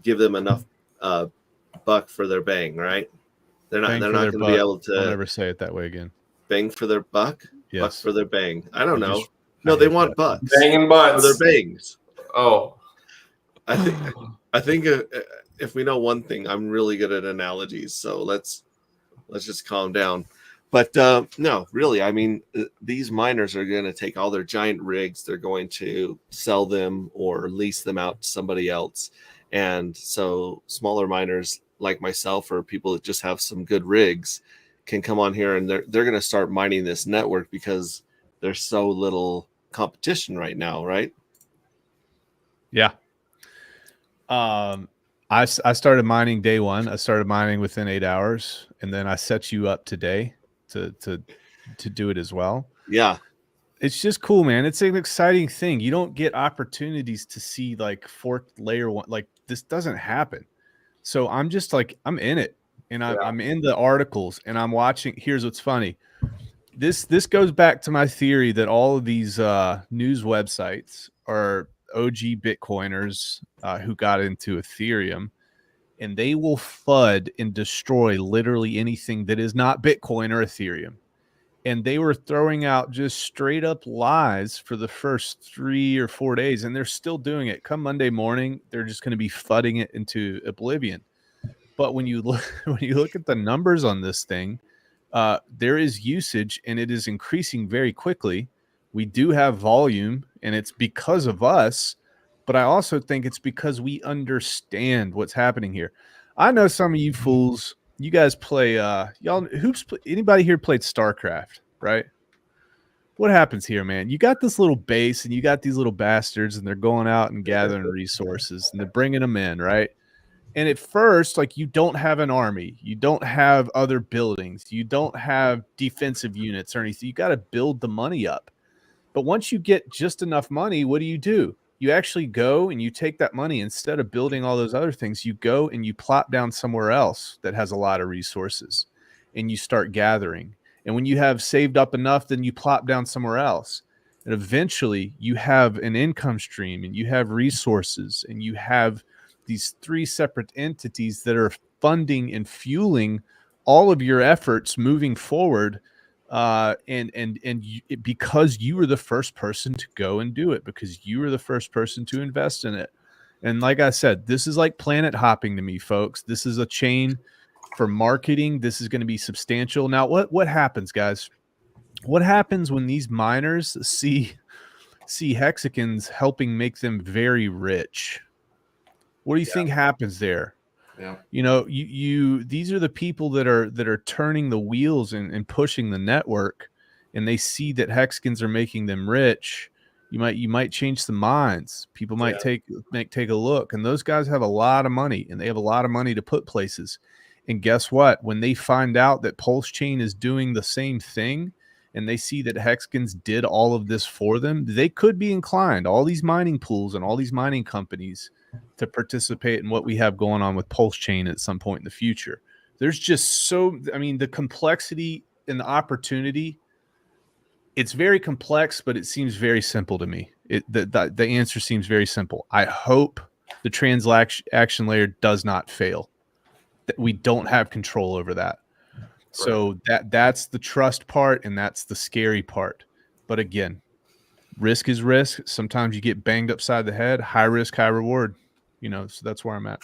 A: give them enough buck for their bang, right? They're not going to be able to.
C: I'll never say it that way again.
A: Bang for their buck?
C: Yes.
A: Buck for their bang. I don't know. No, they want bucks.
D: Banging butts.
A: For their bangs.
D: Oh.
A: I think if we know one thing, I'm really good at analogies. So let's just calm down. But no, really, these miners are going to take all their giant rigs. They're going to sell them or lease them out to somebody else. And so smaller miners like myself or people that just have some good rigs can come on here and they're going to start mining this network because there's so little competition right now, right?
C: Yeah. I started mining day one. I started mining within 8 hours, and then I set you up today to do it as well.
A: Yeah.
C: It's just cool, man. It's an exciting thing. You don't get opportunities to see like forked layer one. Like this doesn't happen. So I'm just like, I'm in it. And I'm in the articles and I'm watching. Here's what's funny. This goes back to my theory that all of these news websites are OG Bitcoiners who got into Ethereum, and they will FUD and destroy literally anything that is not Bitcoin or Ethereum. And they were throwing out just straight up lies for the first 3 or 4 days, and they're still doing it. Come Monday morning, they're just going to be FUDding it into oblivion. But when you look at the numbers on this thing, there is usage and it is increasing very quickly. We do have volume and it's because of us, but I also think it's because we understand what's happening here. I know some of you fools, you guys play, anybody here played StarCraft, right? What happens here, man? You got this little base and you got these little bastards and they're going out and gathering resources and they're bringing them in, right? And at first, like, you don't have an army, you don't have other buildings, you don't have defensive units or anything. You got to build the money up. But once you get just enough money, what do? You actually go and you take that money, instead of building all those other things, you go and you plop down somewhere else that has a lot of resources and you start gathering. And when you have saved up enough, then you plop down somewhere else. And eventually you have an income stream and you have resources and you have these 3 separate entities that are funding and fueling all of your efforts moving forward because you were the first person to go and do it, because you were the first person to invest in it. And like I said, this is like planet hopping to me, folks. This is a chain for marketing. This is going to be substantial. Now, what happens, guys? What happens when these miners see hexagons helping make them very rich? What do you think happens there?
D: Yeah.
C: You know, these are the people that are turning the wheels and pushing the network, and they see that hexagons are making them rich. You might change some minds. People might take a look, and those guys have a lot of money, and they have a lot of money to put places. And guess what? When they find out that Pulse Chain is doing the same thing, and they see that hexagons did all of this for them, they could be inclined, all these mining pools and all these mining companies, to participate in what we have going on with Pulse Chain at some point in the future. There's just the complexity and the opportunity, it's very complex, but it seems very simple to me. The answer seems very simple. I hope the transaction layer does not fail, that we don't have control over that. So that's the trust part, and that's the scary part. But again, risk is risk. Sometimes you get banged upside the head. High risk, high reward. You know, so that's where I'm at.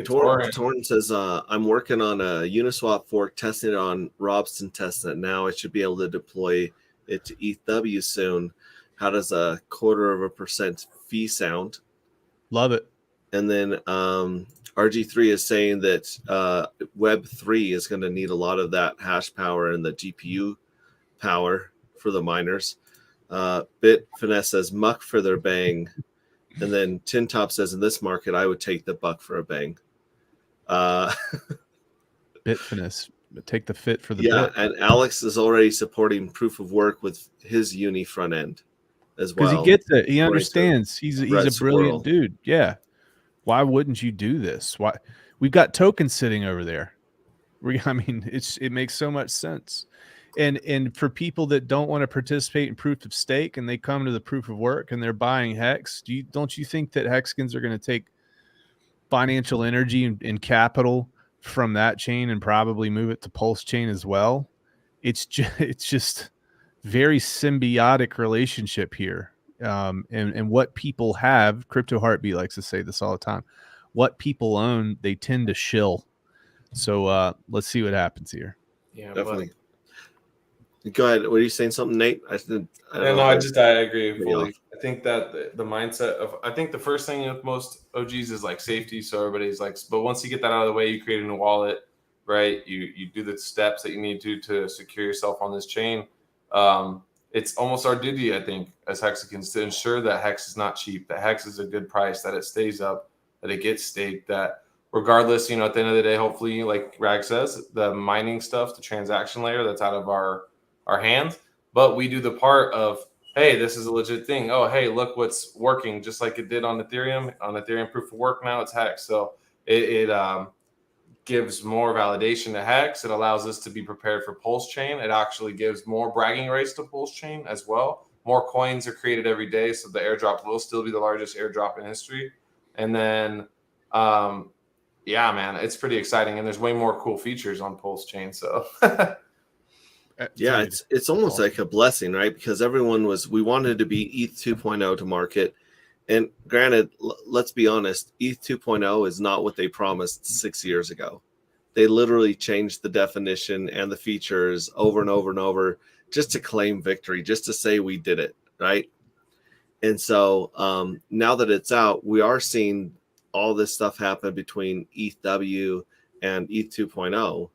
A: Torn says, I'm working on a Uniswap fork, testing it on Robson testnet now. I should be able to deploy it to ETHW soon. How does a 0.25% fee sound?
C: Love it.
A: And then RG3 is saying that Web3 is going to need a lot of that hash power and the GPU power for the miners. Bit Finesse says muck for their bang. And then Tin Top says, in this market, I would take the buck for a bang.
C: Bit Finesse, take the fit for the
A: bit.
C: And
A: Alex is already supporting proof of work with his uni front end as well.
C: Because he gets it. He understands. He's a brilliant dude. Yeah. Why wouldn't you do this? Why? We've got tokens sitting over there. It makes so much sense. And for people that don't want to participate in proof of stake and they come to the proof of work and they're buying Hex, don't you think that hexagons are going to take financial energy and capital from that chain and probably move it to Pulse Chain as well? It's just very symbiotic relationship here. And what people have, Crypto Heartbeat likes to say this all the time, what people own, they tend to shill. So let's see what happens here.
D: Yeah,
A: definitely. Go ahead. Were you saying something, Nate? I
D: agree fully. I think that the mindset of, I think the first thing with most OGs is like safety. So everybody's like, but once you get that out of the way, you create a new wallet, right? You do the steps that you need to secure yourself on this chain. It's almost our duty, I think, as hexagons to ensure that Hex is not cheap, that Hex is a good price, that it stays up, that it gets staked, that regardless, at the end of the day, hopefully, like Rag says, the mining stuff, the transaction layer, that's out of our hands, but we do the part of, hey, this is a legit thing. Oh, hey, look what's working, just like it did on Ethereum. On Ethereum proof of work now, it's Hex. So it gives more validation to Hex. It allows us to be prepared for Pulse Chain. It actually gives more bragging rights to Pulse Chain as well. More coins are created every day, so the airdrop will still be the largest airdrop in history. And then, yeah, man, it's pretty exciting, and there's way more cool features on Pulse Chain. So.
A: Yeah, it's almost like a blessing, right? Because we wanted to be ETH 2.0 to market. And granted, let's be honest, ETH 2.0 is not what they promised 6 years ago. They literally changed the definition and the features over and over and over just to claim victory, just to say we did it, right? And so now that it's out, we are seeing all this stuff happen between ETHW and ETH 2.0.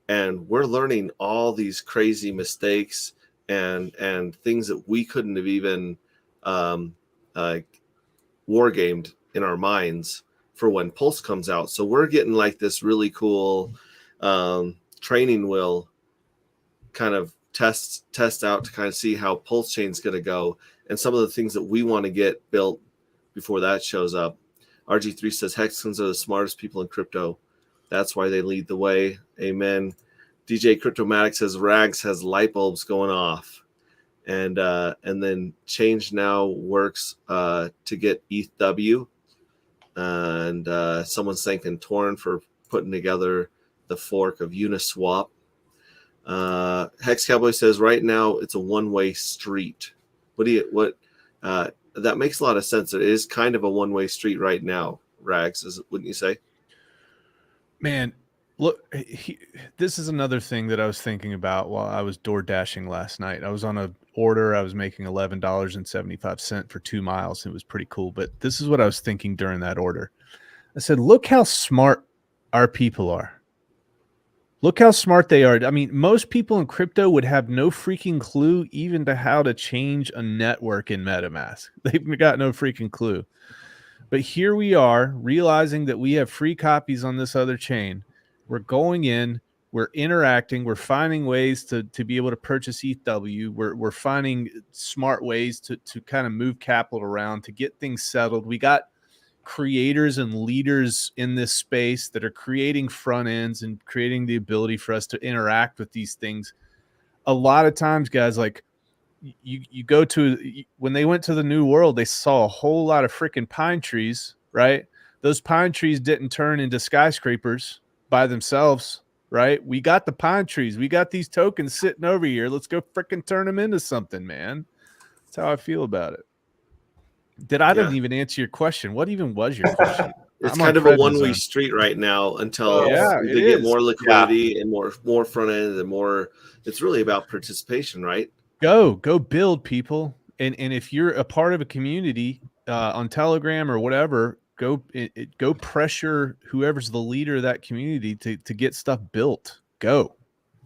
A: And we're learning all these crazy mistakes and things that we couldn't have even wargamed in our minds for when Pulse comes out. So we're getting like this really cool training wheel kind of test out to kind of see how Pulse Chain's going to go and some of the things that we want to get built before that shows up. RG3 says hexagons are the smartest people in crypto. That's why they lead the way. Amen. DJ Cryptomatic says Rags has light bulbs going off. And then Change Now works to get ETHW. And someone's thanking Torn for putting together the fork of Uniswap. Hex Cowboy says right now it's a one-way street. That makes a lot of sense. It is kind of a one-way street right now, Rags, wouldn't you say?
C: Man, look, this is another thing that I was thinking about while I was door dashing last night. I was on an order. I was making $11.75 for 2 miles. It was pretty cool. But this is what I was thinking during that order. I said, look how smart our people are. Look how smart they are. I mean, most people in crypto would have no freaking clue even to how to change a network in MetaMask. They've got no freaking clue. But here we are realizing that we have free copies on this other chain. We're going in, we're interacting, we're finding ways to be able to purchase ETHW. We're finding smart ways to kind of move capital around, to get things settled. We got creators and leaders in this space that are creating front ends and creating the ability for us to interact with these things. A lot of times, guys, like you go to, when they went to the New World, they saw a whole lot of freaking pine trees, right? Those pine trees didn't turn into skyscrapers by themselves, right? We got the pine trees. We got these tokens sitting over here. Let's go freaking turn them into something, man. That's how I feel about it. Didn't even answer your question. What even was your question?
A: It's kind of a one-way street right now until they get more liquidity and more front end and more. It's really about participation, right?
C: Go build, people. And if you're a part of a community on Telegram or whatever, go pressure whoever's the leader of that community to get stuff built. Go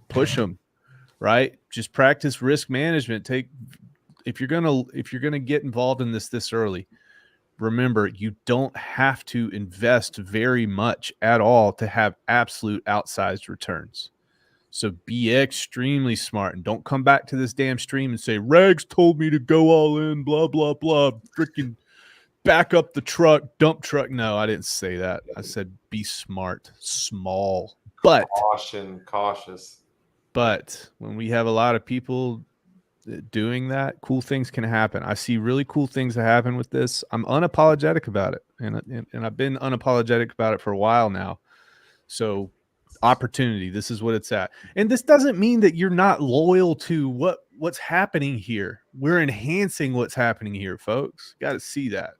C: push them, right? Just practice risk management. If you're gonna get involved in this early, remember, you don't have to invest very much at all to have absolute outsized returns. So be extremely smart and don't come back to this damn stream and say, Rags told me to go all in, blah, blah, blah, freaking back up the truck, dump truck. No, I didn't say that. I said be smart, small, but
D: cautious.
C: But when we have a lot of people doing that, cool things can happen. I see really cool things that happen with this. I'm unapologetic about it, and I've been unapologetic about it for a while now. So opportunity, this is what it's at. And this doesn't mean that you're not loyal to what's happening here. We're enhancing what's happening here, folks. Got to see that.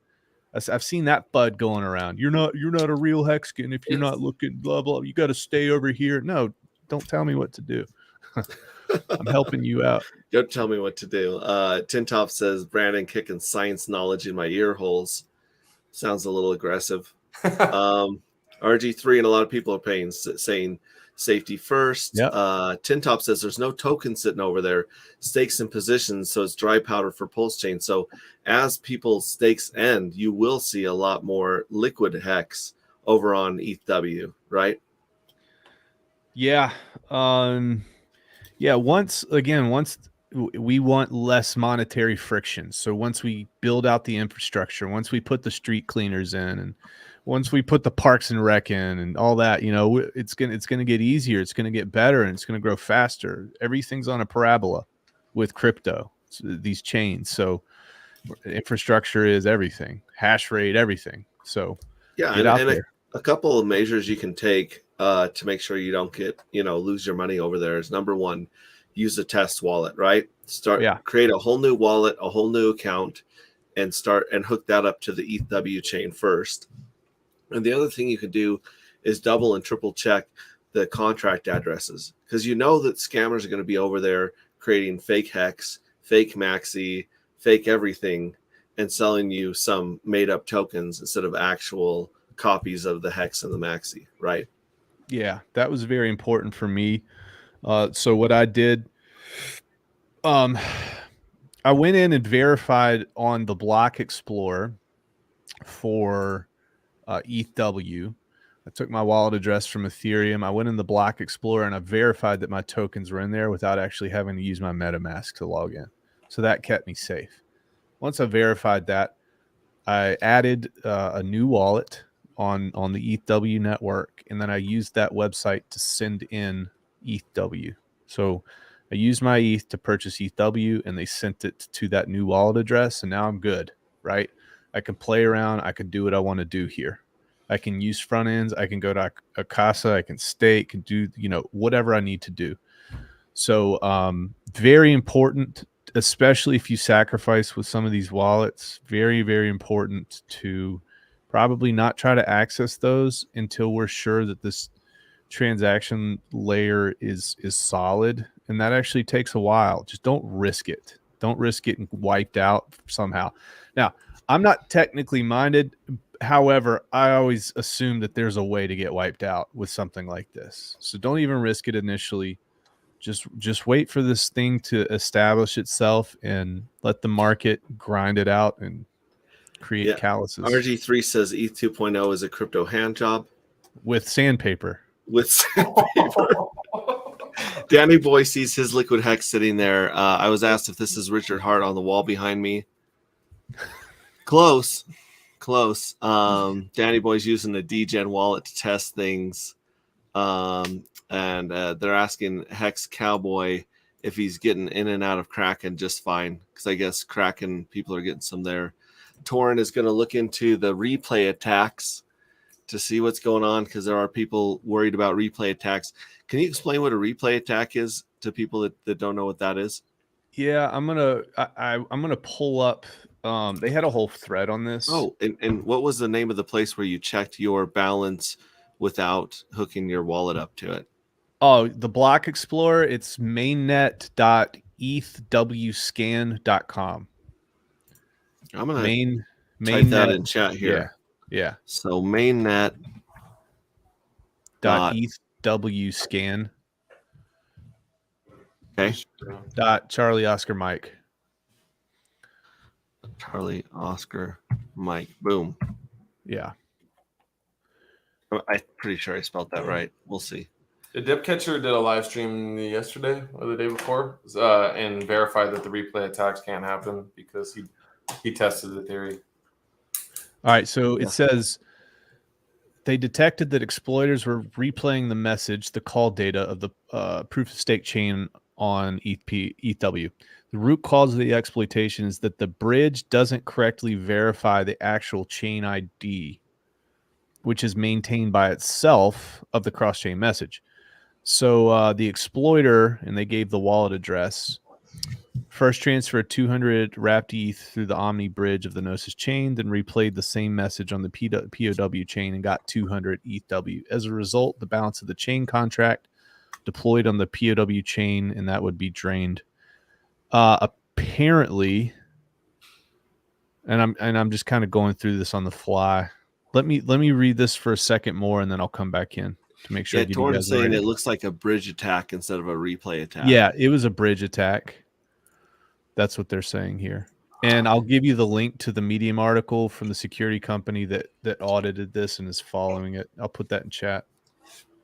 C: I've seen that FUD going around. You're not a real Hexkin if you're not looking blah blah. You got to stay over here. No, don't tell me what to do. I'm helping you out.
A: Don't tell me what to do. Tintop says, Brandon kicking science knowledge in my ear holes. Sounds a little aggressive. RG3 and a lot of people are saying safety first.
C: Yep.
A: Tintop says there's no token sitting over there. Stakes and positions, so it's dry powder for Pulse Chain. So as people's stakes end, you will see a lot more liquid hex over on ETHW, right?
C: Yeah. Once we want less monetary friction. So once we build out the infrastructure, once we put the street cleaners in, and once we put the parks and rec in and all that, it's gonna get easier. It's gonna get better, and it's gonna grow faster. Everything's on a parabola with crypto, these chains. So infrastructure is everything, hash rate, everything. So get out there.
A: A couple of measures you can take to make sure you don't get, lose your money over there is, number one, use a test wallet, right? Create a whole new wallet, a whole new account, and hook that up to the ETHW chain first. And the other thing you can do is double and triple check the contract addresses, because you know that scammers are going to be over there creating fake hex, fake maxi, fake everything, and selling you some made up tokens instead of actual copies of the hex and the maxi, right?
C: Yeah, that was very important for me. So what I did, I went in and verified on the Block Explorer for ETHW. I took my wallet address from Ethereum. I went in the Block Explorer and I verified that my tokens were in there without actually having to use my Metamask to log in. So that kept me safe. Once I verified that, I added a new wallet on the ETHW network, and then I used that website to send in ETHW. So I used my ETH to purchase ETHW, and they sent it to that new wallet address, and now I'm good, right? I can play around. I can do what I want to do here. I can use front ends. I can go to Akasa. I can stake and do, whatever I need to do. So very important, especially if you sacrifice with some of these wallets. Very, very important to probably not try to access those until we're sure that this transaction layer is solid, and that actually takes a while. Just don't risk it. Don't risk getting wiped out somehow. Now, I'm not technically minded. However, I always assume that there's a way to get wiped out with something like this. So don't even risk it initially. Just wait for this thing to establish itself and let the market grind it out and create calluses.
A: RG3 says ETH 2.0 is a crypto hand job
C: with sandpaper.
A: With sandpaper. Danny Boy sees his liquid hex sitting there. I was asked if this is Richard Hart on the wall behind me. Close. Danny Boy's using the DGen wallet to test things. And they're asking Hex Cowboy if he's getting in and out of Kraken just fine, because I guess Kraken people are getting some there. Torrin is going to look into the replay attacks to see what's going on, because there are people worried about replay attacks. Can you explain what a replay attack is to people that don't know what that is?
C: Yeah, I'm gonna pull up. They had a whole thread on this.
A: Oh, and what was the name of the place where you checked your balance without hooking your wallet up to it?
C: Oh, the block explorer. It's mainnet.ethwscan.com.
A: I'm gonna
C: type
A: that in chat here.
C: Yeah.
A: So mainnet
C: .ethwscan.
A: Okay.
C: Charlie Oscar Mike.
A: Charlie Oscar Mike. Boom.
C: Yeah.
A: I'm pretty sure I spelled that right. We'll see.
D: The Dipcatcher did a live stream yesterday or the day before and verified that the replay attacks can't happen because he tested the theory.
C: All right, so it says they detected that exploiters were replaying the message, the call data of the proof of stake chain on ETHW. The root cause of the exploitation is that the bridge doesn't correctly verify the actual chain ID, which is maintained by itself of the cross-chain message. So the exploiter, and they gave the wallet address, first transferred 200 wrapped ETH through the Omni bridge of the Gnosis chain, then replayed the same message on the POW chain and got 200 ETHW. As a result, the balance of the chain contract deployed on the POW chain, and that would be drained. Apparently, and I'm just kind of going through this on the fly. Let me read this for a second more, and then I'll come back in to make sure.
A: Yeah, Torrin's saying it looks like a bridge attack instead of a replay attack.
C: Yeah, it was a bridge attack. That's what they're saying here. And I'll give you the link to the Medium article from the security company that audited this and is following it. I'll put that in chat.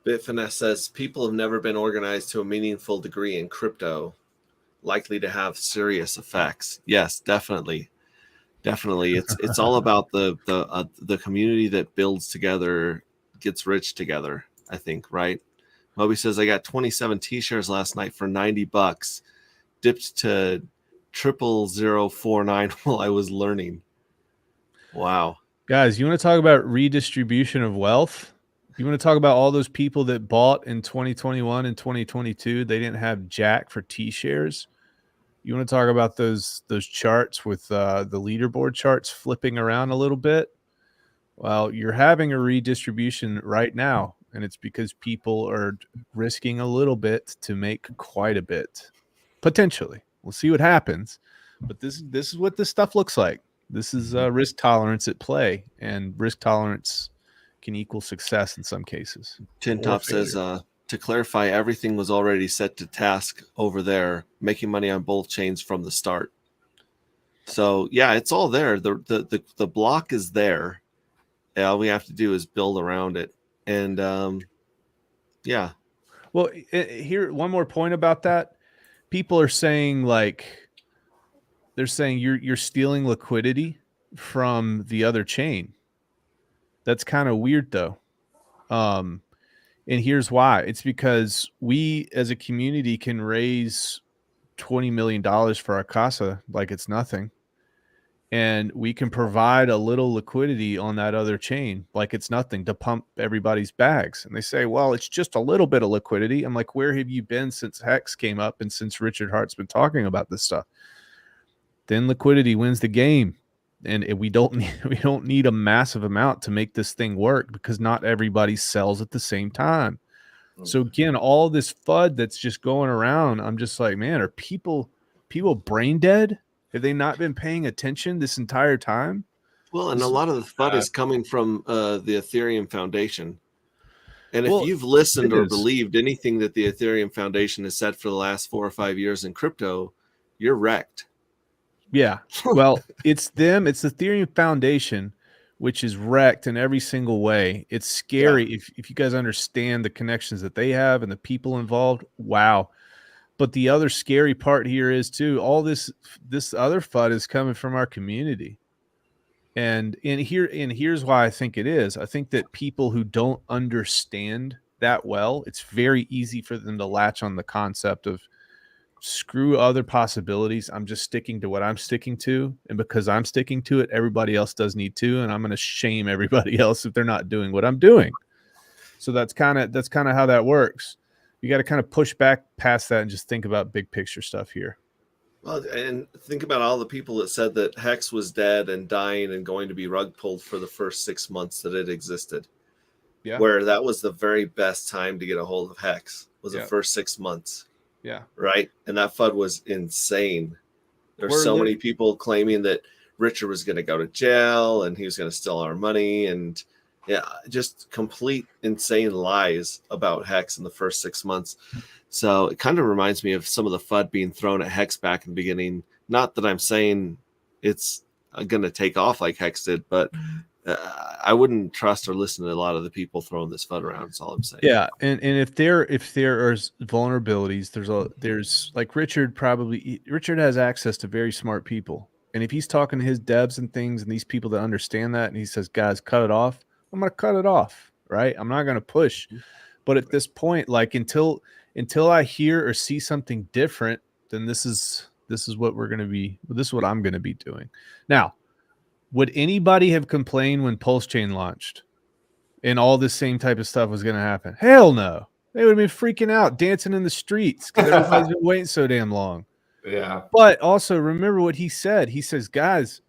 A: Bitfinesse says people have never been organized to a meaningful degree in crypto, likely to have serious effects. Yes, definitely. It's all about the community that builds together, gets rich together, I think, right? Moby says I got 27 T-shares last night for $90, dipped to 00049 while I was learning. Wow.
C: Guys, you want to talk about redistribution of wealth? You want to talk about all those people that bought in 2021 and 2022? They didn't have jack for T-shares. You want to talk about those charts with the leaderboard charts flipping around a little bit? Well, you're having a redistribution right now, and it's because people are risking a little bit to make quite a bit, potentially. We'll see what happens, but this is what this stuff looks like. This is risk tolerance at play, and risk tolerance can equal success in some cases.
A: Tin Top says, to clarify, everything was already set to task over there, making money on both chains from the start. So yeah, it's all there. The block is there. All we have to do is build around it. And yeah.
C: Well, here, one more point about that. People are saying, like, they're saying you're stealing liquidity from the other chain. That's kind of weird, though. And here's why. It's because we as a community can raise $20 million for our casa like it's nothing. and we can provide a little liquidity on that other chain like it's nothing to pump everybody's bags. And they say, well, it's just a little bit of liquidity. I'm like, where have you been since Hex came up and since Richard Hart's been talking about this stuff? Then liquidity wins the game. And we don't need a massive amount to make this thing work, because not everybody sells at the same time. So again, all this FUD that's just going around, I'm just like, man, are people brain dead? Have they not been paying attention this entire time?
A: Well, and a lot of the FUD is coming from the Ethereum Foundation. And if you've listened or believed anything that the Ethereum Foundation has said for the last 4 or 5 years in crypto, you're wrecked.
C: Yeah. Well, it's them. It's the Ethereum Foundation, which is wrecked in every single way. It's scary if you guys understand the connections that they have and the people involved. Wow. But the other scary part here is too, all this other FUD is coming from our community. And here's why I think it is. I think that people who don't understand that well, it's very easy for them to latch on the concept of screw other possibilities. I'm just sticking to what I'm sticking to. And because I'm sticking to it, everybody else does need to. And I'm going to shame everybody else if they're not doing what I'm doing. So that's kind of how that works. You got to kind of push back past that and just think about big picture stuff here.
A: Well, and think about all the people that said that Hex was dead and dying and going to be rug pulled for the first 6 months that it existed. Yeah. Where that was the very best time to get a hold of Hex, was the first 6 months.
C: Yeah.
A: Right. And that FUD was insane. There's so many people claiming that Richard was going to go to jail and he was going to steal our money, and just complete insane lies about Hex in the first 6 months. So it kind of reminds me of some of the FUD being thrown at Hex back in the beginning. Not that I'm saying it's going to take off like Hex did, but I wouldn't trust or listen to a lot of the people throwing this FUD around. That's all I'm saying.
C: Yeah, and if there are vulnerabilities, there's like Richard has access to very smart people, and if he's talking to his devs and things and these people that understand that, and he says, guys, cut it off, I'm gonna cut it off, right? I'm not gonna push. But at this point, like until I hear or see something different, then this is what I'm gonna be doing. Now, would anybody have complained when Pulse Chain launched and all this same type of stuff was going to happen? Hell no. They would have been freaking out, dancing in the streets because everybody's been waiting so damn long.
D: Yeah.
C: But also remember what he said. He says, guys,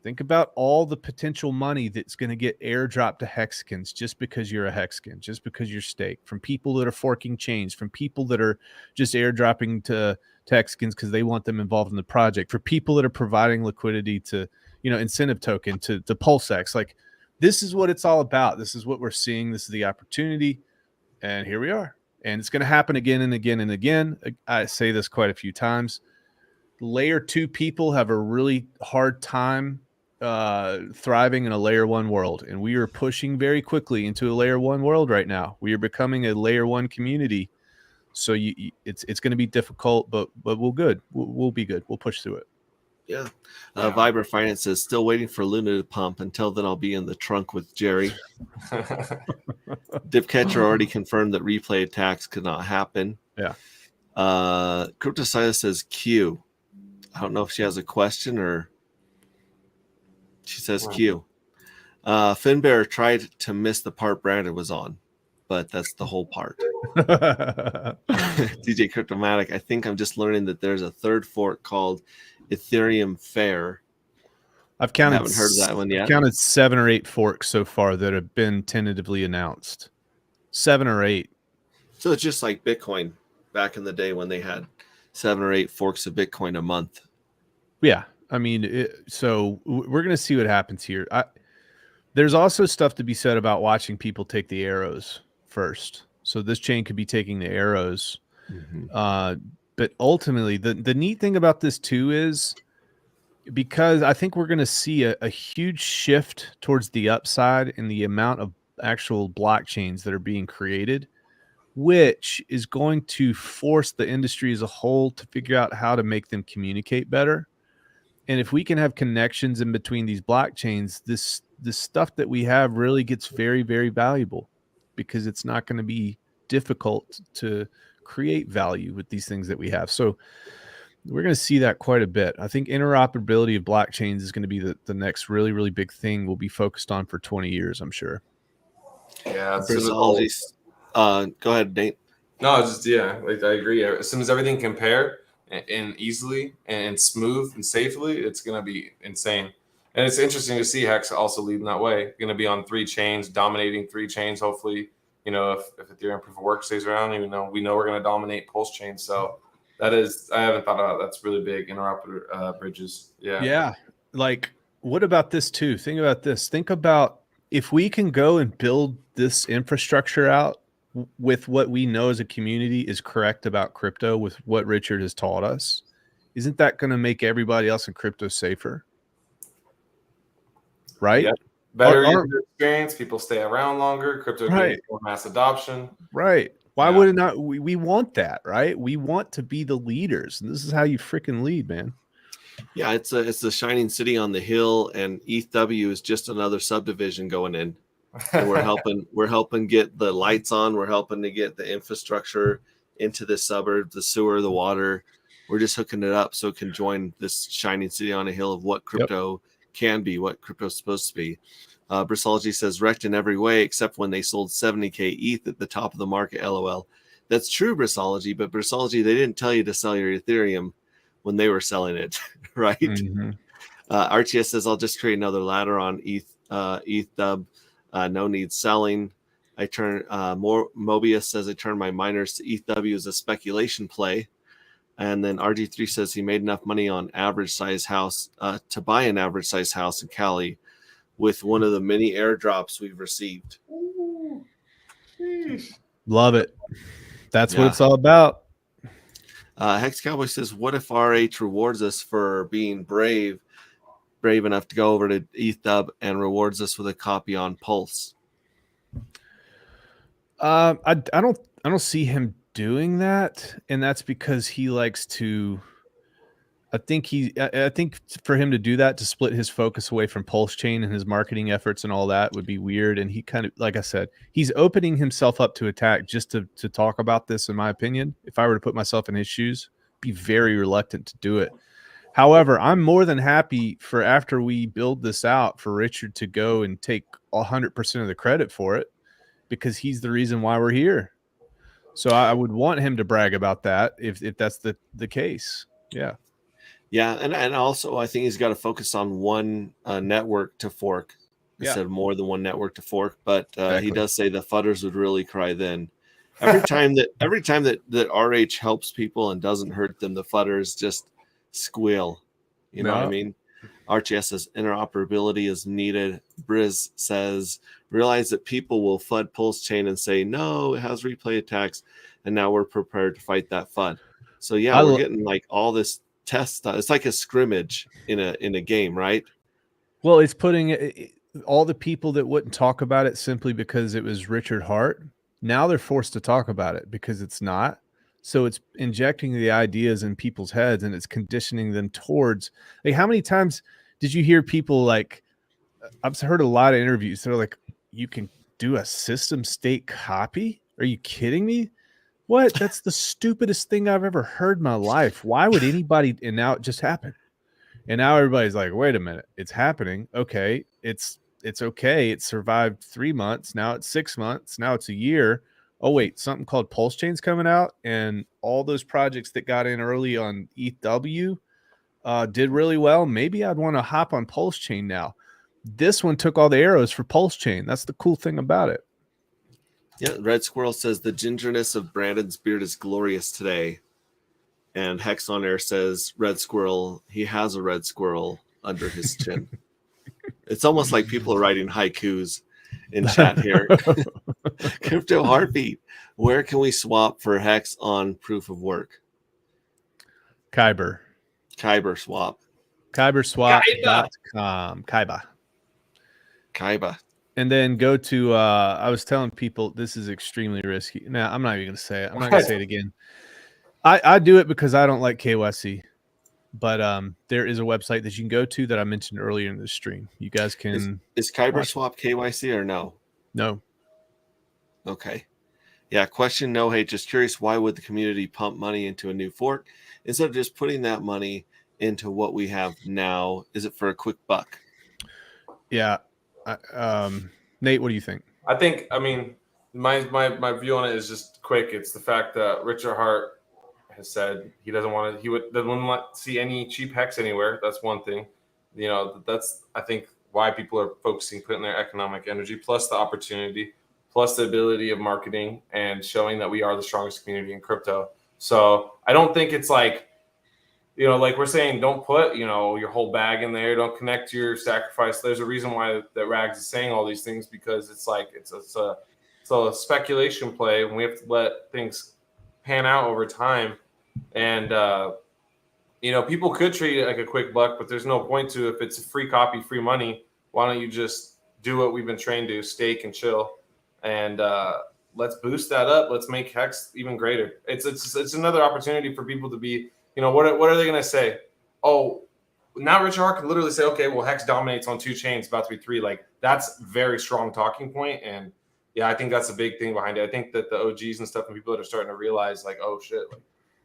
C: think about all the potential money that's going to get airdropped to Hexicans just because you're a Hexican, just because you're staked, from people that are forking chains, from people that are just airdropping to Hexicans because they want them involved in the project, for people that are providing liquidity to, incentive token to PulseX. Like, this is what it's all about. This is what we're seeing. This is the opportunity. And here we are. And it's going to happen again and again and again. I say this quite a few times. Layer 2 people have a really hard time thriving in a layer 1 world. And we are pushing very quickly into a layer 1 world right now. We are becoming a layer 1 community. So it's going to be difficult, but we'll be good. We'll push through it.
A: Yeah. Viber Finance says, still waiting for Luna to pump. Until then, I'll be in the trunk with Jerry. Dipcatcher already confirmed that replay attacks could not happen.
C: Yeah.
A: Cryptosilas says Q. I don't know if she has a question or she says Q. Finbear tried to miss the part Brandon was on, but that's the whole part. DJ Cryptomatic, I think I'm just learning that there's a third fork called Ethereum Fair.
C: I haven't heard of that one yet. I've counted 7 or 8 forks so far that have been tentatively announced. 7 or 8.
A: So it's just like Bitcoin back in the day when they had 7 or 8 forks of Bitcoin a month.
C: Yeah. I mean, so we're going to see what happens here. There's also stuff to be said about watching people take the arrows first. So this chain could be taking the arrows. Mm-hmm. But ultimately, the neat thing about this too is, because I think we're going to see a huge shift towards the upside in the amount of actual blockchains that are being created, which is going to force the industry as a whole to figure out how to make them communicate better. And if we can have connections in between these blockchains, this stuff that we have really gets very, very valuable, because it's not going to be difficult to create value with these things that we have. So We're going to see that quite a bit. I think interoperability of blockchains is going to be the next really, really big thing we'll be focused on for 20 years, I'm sure.
D: Yeah.
A: Versologies. Go ahead, Nate.
D: No, just like I agree. As soon as everything can pair and easily and smooth and safely, it's gonna be insane. And it's interesting to see Hex also leading that way. Going to be on 3 chains, dominating 3 chains. Hopefully, if Ethereum proof of work stays around, even though we know we're going to dominate Pulse chain. So that is, I haven't thought about that's really big. Interoperable bridges. Yeah.
C: Yeah. Like, what about this too? Think about this. Think about if we can go and build this infrastructure out with what we know as a community is correct about crypto, with what Richard has taught us, isn't that going to make everybody else in crypto safer? Right?
D: Yep. Better user experience. People stay around longer. Crypto gains more mass adoption.
C: Right. Why would it not? We want that, right? We want to be the leaders, and this is how you freaking lead, man.
A: Yeah, it's the shining city on the hill, and ETHW is just another subdivision going in. And we're helping get the lights on. We're helping to get the infrastructure into the suburb, the sewer, the water. We're just hooking it up so it can join this shining city on a hill of what crypto can be, what crypto's supposed to be. Bristology says wrecked in every way except when they sold 70k ETH at the top of the market. LOL. That's true, Bristology, but Bristology, they didn't tell you to sell your Ethereum when they were selling it, right?
C: Mm-hmm.
A: RTS says I'll just create another ladder on ETHW. No need selling. I turn Mobius says I turn my miners to ETHW as a speculation play. And then RG3 says he made enough money on average size house to buy an average size house in Cali with one of the many airdrops we've received.
C: Love it. That's what it's all about.
A: Hex Cowboy says, what if RH rewards us for being brave enough to go over to ETHW and rewards us with a copy on Pulse?
C: I don't see him doing that, and that's because he likes to. I think for him to do that, to split his focus away from Pulse Chain and his marketing efforts and all that would be weird. And he kind of, like I said, he's opening himself up to attack just to talk about this. In my opinion, if I were to put myself in his shoes, be very reluctant to do it. However, I'm more than happy for after we build this out for Richard to go and take 100% of the credit for it, because he's the reason why we're here. So I would want him to brag about that if that's the case. Yeah.
A: Yeah, and also I think he's got to focus on one network to fork instead of more than one network to fork. But he does say the fudders would really cry then. Every time that RH helps people and doesn't hurt them, the fudders just squeal. You know what I mean? RTS says interoperability is needed. Briz says realize that people will FUD Pulse Chain and say no, it has replay attacks, and now we're prepared to fight that FUD. So yeah, we're getting like all this test stuff. It's like a scrimmage in a game, right?
C: Well, it's putting all the people that wouldn't talk about it simply because it was Richard Hart. Now they're forced to talk about it because it's not. So it's injecting the ideas in people's heads and it's conditioning them towards, like, how many times did you hear people like, I've heard a lot of interviews. They're like, you can do a system state copy? Are you kidding me? What? That's the stupidest thing I've ever heard in my life. Why would anybody? And now it just happened. And now everybody's like, wait a minute, it's happening. Okay. It's okay. It survived 3 months. Now it's 6 months. Now it's a year. Oh, wait, something called Pulse Chain's coming out. And all those projects that got in early on ETHW did really well. Maybe I'd want to hop on Pulse Chain now. This one took all the arrows for Pulse Chain. That's the cool thing about it.
A: Yeah, Red Squirrel says the gingerness of Brandon's beard is glorious today. And Hex on Air says, Red Squirrel, he has a red squirrel under his chin. It's almost like people are writing haikus in chat here. Crypto Heartbeat, where can we swap for Hex on proof of work?
C: Khyber
A: swap.
C: Khyberswap.com.
A: Khyber.
C: And then go to, I was telling people this is extremely risky. Now, I'm not even going to say it. I'm not going to say it again. I do it because I don't like KYC. But there is a website that you can go to that I mentioned earlier in the stream. You guys can.
A: Is Khyber swap KYC or no?
C: No.
A: Okay. Yeah. Question. No hate. Just curious. Why would the community pump money into a new fork instead of just putting that money into what we have now? Is it for a quick buck?
C: Yeah. Nate, what do you think?
D: I mean, my view on it is just quick. It's the fact that Richard Hart has said he doesn't want to. Doesn't want to see any cheap hex anywhere. That's one thing. You know, that's I think why people are focusing, putting their economic energy, plus the opportunity, plus the ability of marketing and showing that we are the strongest community in crypto. So I don't think it's like, you know, like we're saying, don't put, you know, your whole bag in there. Don't connect your sacrifice. There's a reason why that Rags is saying all these things, because it's like it's a speculation play, and we have to let things pan out over time. And you know, people could treat it like a quick buck, but there's no point to. If it's a free copy, free money, why don't you just do what we've been trained to, stake and chill, and let's boost that up. Let's make Hex even greater. It's another opportunity for people to be, you know, what are they going to say? Oh, now Richard Hart can literally say, okay, well, Hex dominates on 2 chains, about to be 3. Like, that's very strong talking point. And yeah, I think that's a big thing behind it. I think that the OGs and stuff and people that are starting to realize, like, oh shit, like,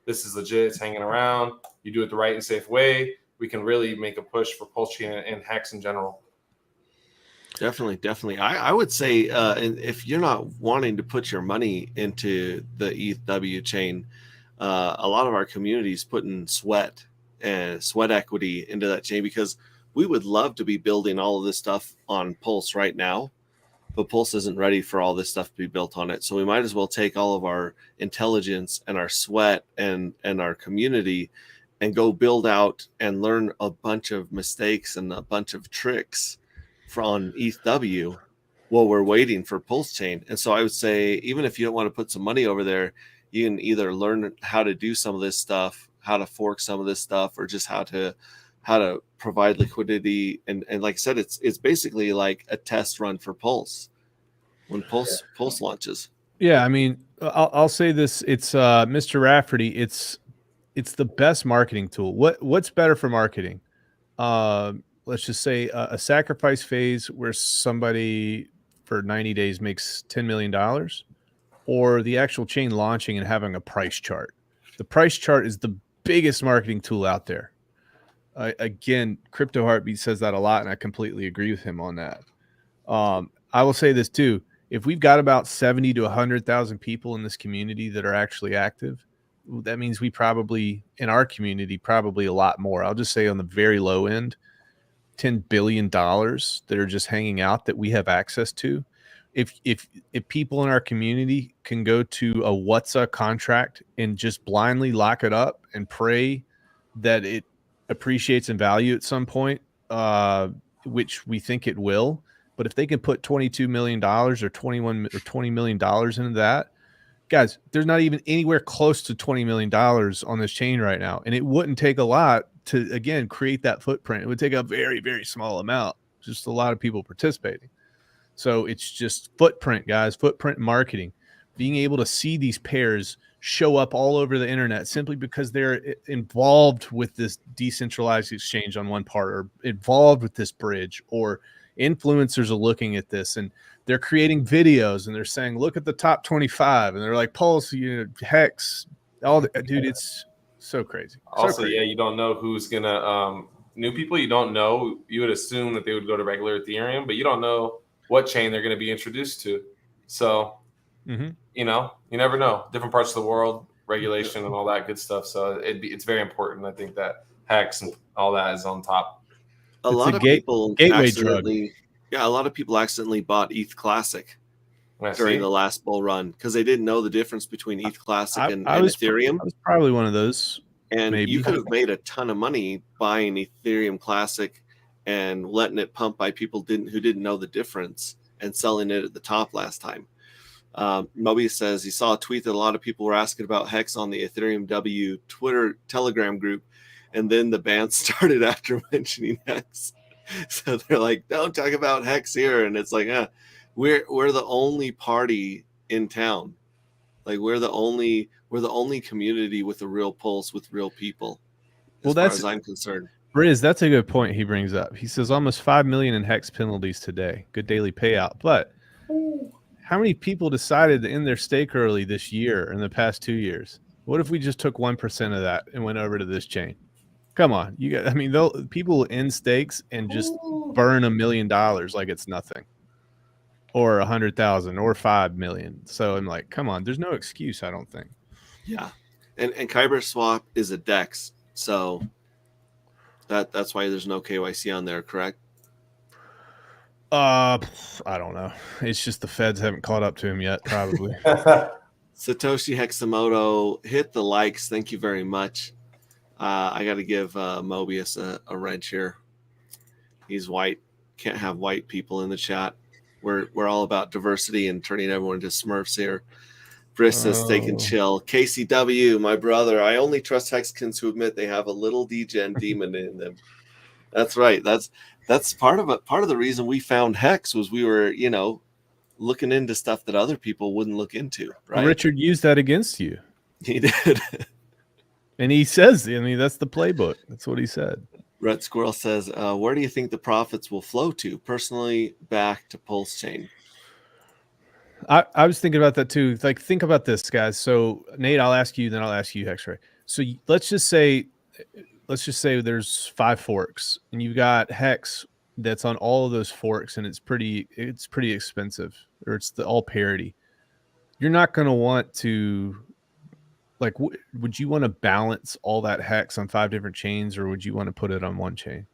D: this is legit. It's hanging around. You do it the right and safe way, we can really make a push for Pulse Chain and Hex in general.
A: Definitely. I would say if you're not wanting to put your money into the ETHW chain, a lot of our communities putting sweat equity into that chain, because we would love to be building all of this stuff on Pulse right now, but Pulse isn't ready for all this stuff to be built on it. So we might as well take all of our intelligence and our sweat and our community and go build out and learn a bunch of mistakes and a bunch of tricks from ETHW while we're waiting for Pulse Chain. And so I would say, even if you don't want to put some money over there, you can either learn how to do some of this stuff, how to fork some of this stuff, or just how to provide liquidity. And like I said, it's basically like a test run for Pulse when Pulse launches.
C: Yeah, I mean, I'll say this: it's Mr. Rafferty. It's the best marketing tool. What's better for marketing? Let's just say a sacrifice phase where somebody for 90 days makes $10 million, or the actual chain launching and having a price chart. The price chart is the biggest marketing tool out there. Again, Crypto Heartbeat says that a lot, and I completely agree with him on that. I will say this too: if we've got about 70 to 100,000 people in this community that are actually active, that means we probably, in our community, probably a lot more. I'll just say on the very low end, $10 billion that are just hanging out that we have access to. If people in our community can go to a WhatsApp contract and just blindly lock it up and pray that it appreciates in value at some point, which we think it will, but if they can put $22 million or $20 million into that, guys, there's not even anywhere close to $20 million on this chain right now. And it wouldn't take a lot to, again, create that footprint. It would take a very, very small amount, just a lot of people participating. So it's just footprint, guys, footprint marketing, being able to see these pairs show up all over the internet simply because they're involved with this decentralized exchange on one part, or involved with this bridge, or influencers are looking at this and they're creating videos and they're saying, look at the top 25. And they're like, Pulse, Hex, dude, it's so crazy.
D: Also, yeah, you don't know who's going to, new people you don't know, you would assume that they would go to regular Ethereum, but you don't know what chain they're going to be introduced to. So, you know, you never know. Different parts of the world, regulation and all that good stuff. So it's very important. I think that Hex and all that is on top.
A: A lot of people accidentally bought ETH Classic during the last bull run because they didn't know the difference between ETH Classic and Ethereum.
C: I was probably one of those.
A: And
C: maybe.
A: You could have made a ton of money buying Ethereum Classic and letting it pump by people who didn't know the difference and selling it at the top last time. Moby says he saw a tweet that a lot of people were asking about Hex on the Ethereum W Twitter Telegram group, and then the ban started after mentioning Hex. So they're like, don't talk about Hex here. And it's like, we're the only party in town. Like we're the only community with a real pulse with real people. As far as I'm concerned.
C: Briz, that's a good point he brings up. He says almost 5 million in Hex penalties today. Good daily payout. But how many people decided to end their stake early this year or in the past 2 years? What if we just took 1% of that and went over to this chain? Come on, you got. I mean, people end stakes and just burn $1 million like it's nothing, or 100,000, or 5 million. So I'm like, come on, there's no excuse. I don't think.
A: Yeah, and Khyber swap is a DEX, so that's why there's no KYC on there, correct?
C: I don't know. It's just the feds haven't caught up to him yet, probably.
A: Satoshi Hexamoto, hit the likes. Thank you very much. I got to give Mobius a wrench here. He's white. Can't have white people in the chat. We're all about diversity and turning everyone into Smurfs here. Briss says steak and chill. KCW, my brother. I only trust Hexicans who admit they have a little degen demon in them. That's right. That's part of it. Part of the reason we found Hex was we were, looking into stuff that other people wouldn't look into. Right?
C: Well, Richard used that against you.
A: He did.
C: And he says, I mean, that's the playbook. That's what he said.
A: Red Squirrel says, where do you think the profits will flow to? Personally, back to Pulse Chain.
C: I was thinking about that too. Like, think about this, guys. So, Nate, I'll ask you, then I'll ask you, Hexray. So let's just say there's 5 forks, and you've got Hex that's on all of those forks, and it's pretty expensive, or it's all parity. You're not going to want to, like, would you want to balance all that Hex on 5 different chains, or would you want to put it on one chain?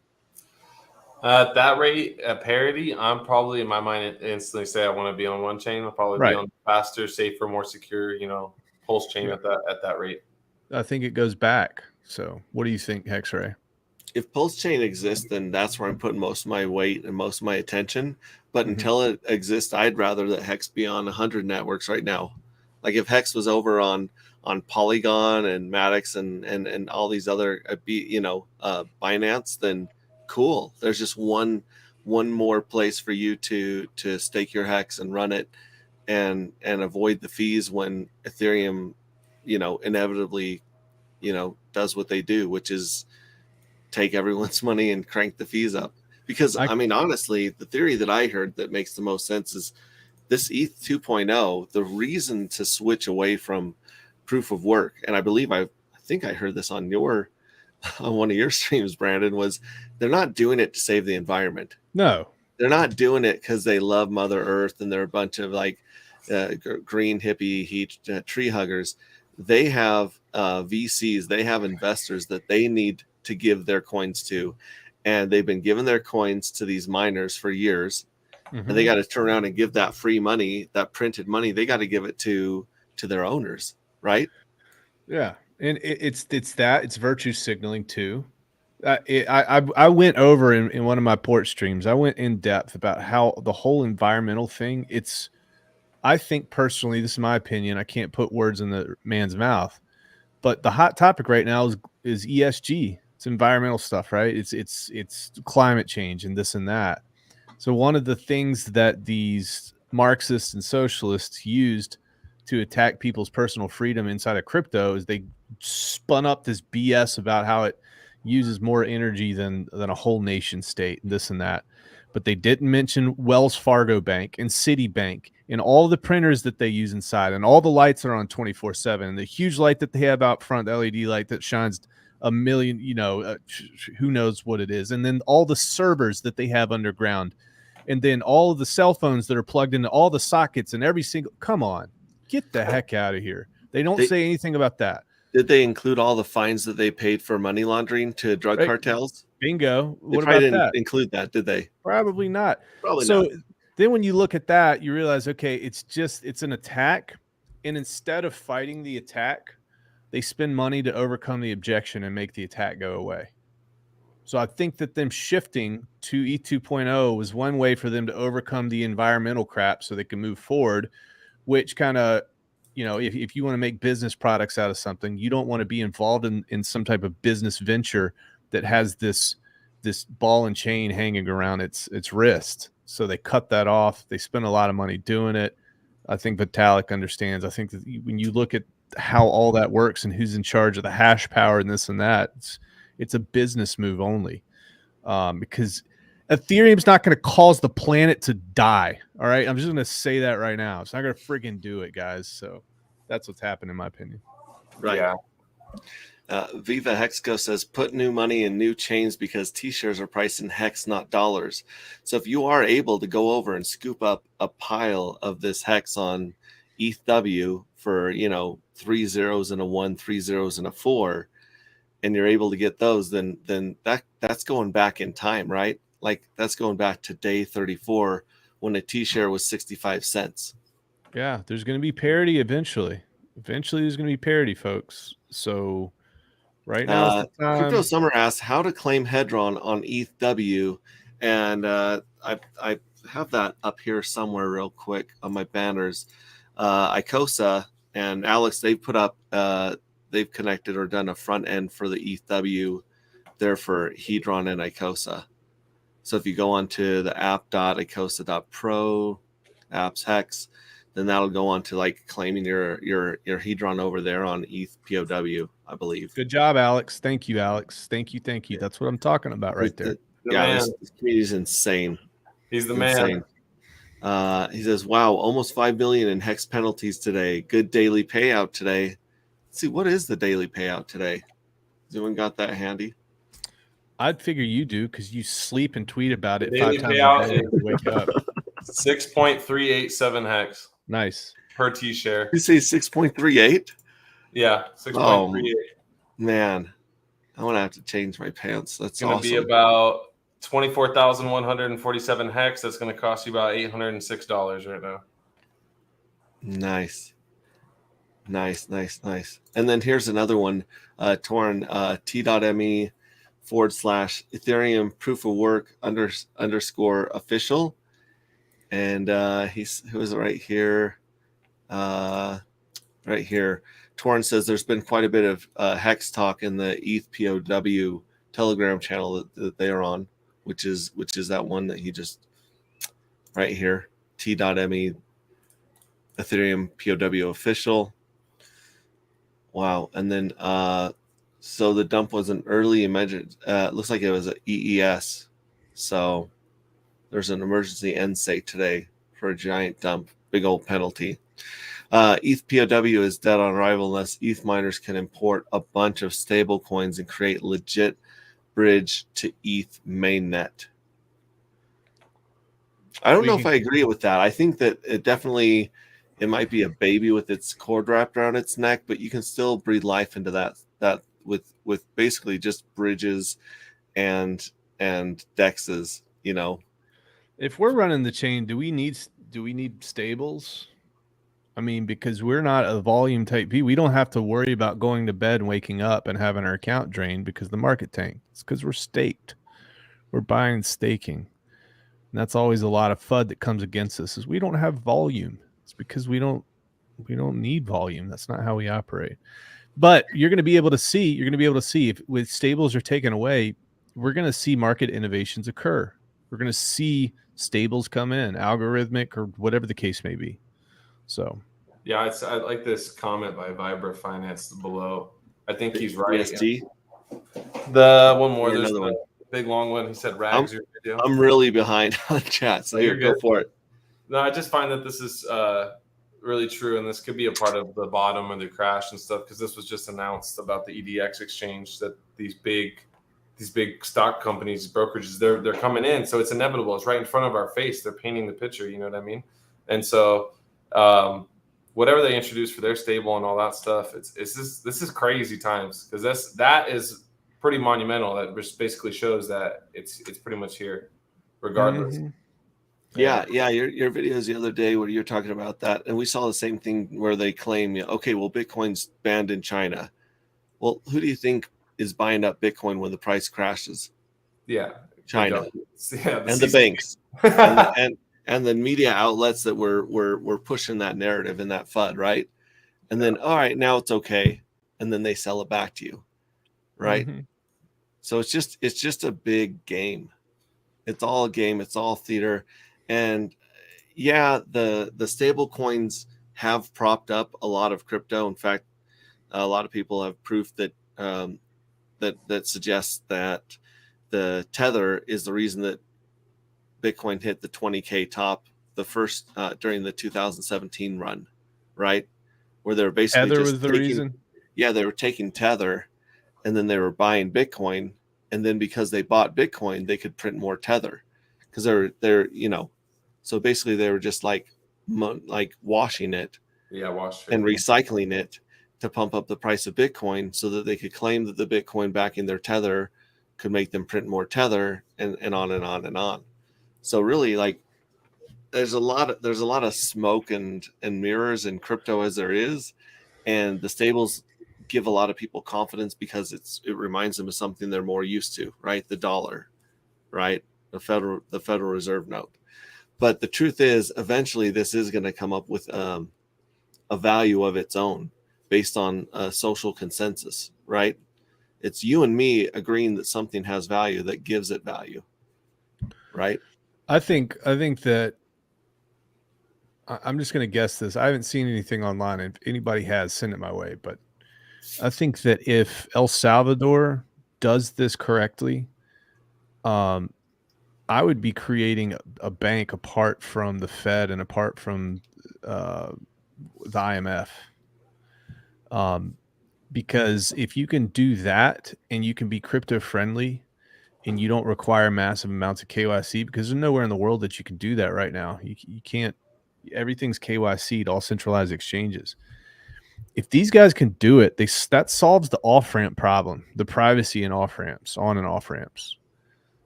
D: At that rate, at parity, I'm probably in my mind instantly say I want to be on one chain. I'll probably be on faster, safer, more secure, Pulse chain at that rate.
C: I think it goes back. So what do you think, Hexray?
A: If Pulse chain exists, then that's where I'm putting most of my weight and most of my attention. But until it exists, I'd rather that Hex be on 100 networks right now. Like if Hex was over on Polygon and Maddox and all these other Binance, then cool. There's just one more place for you to stake your Hex and run it and avoid the fees when Ethereum, inevitably, does what they do, which is take everyone's money and crank the fees up. Because I mean, honestly, the theory that I heard that makes the most sense is this ETH 2.0, the reason to switch away from proof of work, and I believe I think I heard this on one of your streams, Brandon, was they're not doing it to save the environment.
C: No,
A: they're not doing it because they love Mother Earth and they're a bunch of like green hippie tree huggers. They have VCs, they have investors that they need to give their coins to, and they've been giving their coins to these miners for years. And they got to turn around and give that free money, that printed money, they got to give it to their owners, right?
C: Yeah. And it's virtue signaling too. I went over in one of my port streams. I went in depth about how the whole environmental thing. I think personally, this is my opinion. I can't put words in the man's mouth, but the hot topic right now is ESG. It's environmental stuff, right? It's climate change and this and that. So one of the things that these Marxists and socialists used to attack people's personal freedom inside of crypto is they spun up this BS about how it uses more energy than a whole nation state and this and that. But they didn't mention Wells Fargo Bank and Citibank and all the printers that they use inside, and all the lights are on 24/7, and the huge light that they have out front, the LED light that shines a million, who knows what it is. And then all the servers that they have underground, and then all of the cell phones that are plugged into all the sockets and every single, come on, get the heck out of here. They don't say anything about that.
A: Did they include all the fines that they paid for money laundering to drug cartels?
C: Bingo.
A: They
C: what about
A: didn't
C: that?
A: Include that, did they?
C: Probably not.
A: Probably
C: so
A: not.
C: Then when you look at that, you realize, okay, it's an attack. And instead of fighting the attack, they spend money to overcome the objection and make the attack go away. So I think that them shifting to ETH 2.0 was one way for them to overcome the environmental crap so they can move forward, which kind of, if you want to make business products out of something, you don't want to be involved in some type of business venture that has this ball and chain hanging around its wrist. So they cut that off. They spend a lot of money doing it. I think Vitalik understands. I think that when you look at how all that works and who's in charge of the hash power and this and that, it's a business move only, because Ethereum's not going to cause the planet to die. All right. I'm just going to say that right now. It's not going to freaking do it, guys. So that's what's happened in my opinion.
A: Right.
D: Yeah.
A: Viva Hexco says put new money in new chains because T-shares are priced in hex, not dollars. So if you are able to go over and scoop up a pile of this hex on ETHW for 3 zeros and a 1, 3 zeros and a 4, and you're able to get those, then that's going back in time, right? Like that's going back to day 34 when a T-share was 65 cents.
C: Yeah, there's going to be parity eventually. Eventually, there's going to be parity, folks. So right now is the time.
A: Crypto Summer asks how to claim hedron on ETHW, and I have that up here somewhere real quick on my banners. Icosa and Alex, they've put up, they've connected or done a front end for the ETHW there for hedron and Icosa. So if you go onto the app.icosa.pro apps hex, then that'll go on to like claiming your hedron over there on ETHPOW, I believe.
C: Good job, Alex. Thank you, Alex. Thank you. That's what I'm talking about right there.
A: This community is insane.
D: He's the man.
A: He says, wow, almost 5 million in hex penalties today. Good daily payout today. Let's see, what is the daily payout today? Has anyone got that handy?
C: I'd figure you do because you sleep and tweet about it
D: Daily
C: 5 times
D: payout
C: a day. You wake up.
D: 6.387 hex.
C: Nice.
D: Per T-share.
A: You say 6.38?
D: Yeah, 6.38.
A: Man, I'm going to have to change my pants. That's
D: going to be about 24,147 hex. That's going to cost you about $806 right now.
A: Nice. And then here's another one, Torn, t.me /Ethereum proof of work _ official. And who is it right here? Right here. Torn says there's been quite a bit of hex talk in the ETHPOW Telegram channel that they are on, which is that one that he just right here, t.me Ethereum POW official. Wow. And then so the dump was an early emergent. Looks like it was an EES. So there's an emergency end state today for a giant dump, big old penalty. ETHPOW is dead on arrival unless ETH miners can import a bunch of stable coins and create legit bridge to ETH mainnet. I don't know if I agree with that. I think that it might be a baby with its cord wrapped around its neck, but you can still breathe life into that with basically just bridges and dexes,
C: If we're running the chain, do we need stables? I mean, because we're not a volume type V, we don't have to worry about going to bed and waking up and having our account drained because the market tanked. It's because we're staked. We're buying staking. And that's always a lot of FUD that comes against us is we don't have volume. It's because we don't need volume. That's not how we operate. But you're going to be able to see if with stables are taken away, we're going to see market innovations occur. We're going to see stables come in, algorithmic or whatever the case may be. So,
D: yeah, I like this comment by Vibra Finance below. I think he's right.
A: BSD.
D: The one more, there's
A: another one.
D: Big long one. He said rags your video.
A: I'm really behind on chat, so
D: you're
A: go for it.
D: No, I just find that this is really true, and this could be a part of the bottom of the crash and stuff because this was just announced about the EDX exchange that these big stock companies, brokerages, they're coming in, so it's inevitable. It's right in front of our face. They're painting the picture. You know what I mean? And so whatever they introduce for their stable and all that stuff, this is crazy times because that is pretty monumental. That just basically shows that it's pretty much here, regardless.
C: Mm-hmm.
A: Yeah. Your videos the other day where you're talking about that, and we saw the same thing where they claim, okay, well, Bitcoin's banned in China. Well, who do you think is buying up Bitcoin when the price crashes?
D: Yeah,
A: China.
D: Yeah,
A: and the banks and the media outlets that were pushing that narrative and that FUD, right? And then all right, now it's okay, and then they sell it back to you, right?
C: Mm-hmm.
A: So it's just a big game. It's all a game. It's all theater. And yeah, the stable coins have propped up a lot of crypto. In fact, a lot of people have proof that that suggests that the tether is the reason that Bitcoin hit the 20K top the first during the 2017 run, right? Where they're basically
C: tether
A: just
C: was the reason.
A: yeah, they were taking Tether and then they were buying Bitcoin. And then because they bought Bitcoin, they could print more Tether because they're, so basically they were just like washing it
D: Yeah, wash
A: and
D: it.
A: recycling it to pump up the price of Bitcoin so that they could claim that the Bitcoin backing their Tether could make them print more Tether and on and on and on. So really, like, there's a lot of smoke and mirrors in crypto as there is, and the stables give a lot of people confidence because it reminds them of something they're more used to, right? The dollar, right? The Federal Reserve note. But the truth is, eventually, this is going to come up with a value of its own based on a social consensus, right? It's you and me agreeing that something has value that gives it value, right?
C: I think that I'm just going to guess this. I haven't seen anything online. If anybody has, send it my way. But I think that if El Salvador does this correctly, I would be creating a bank apart from the Fed and apart from the IMF. Because if you can do that and you can be crypto friendly and you don't require massive amounts of KYC, because there's nowhere in the world that you can do that right now. You can't. Everything's KYC'd, all centralized exchanges. If these guys can do it, that solves the off-ramp problem, the privacy and off-ramps, on and off-ramps.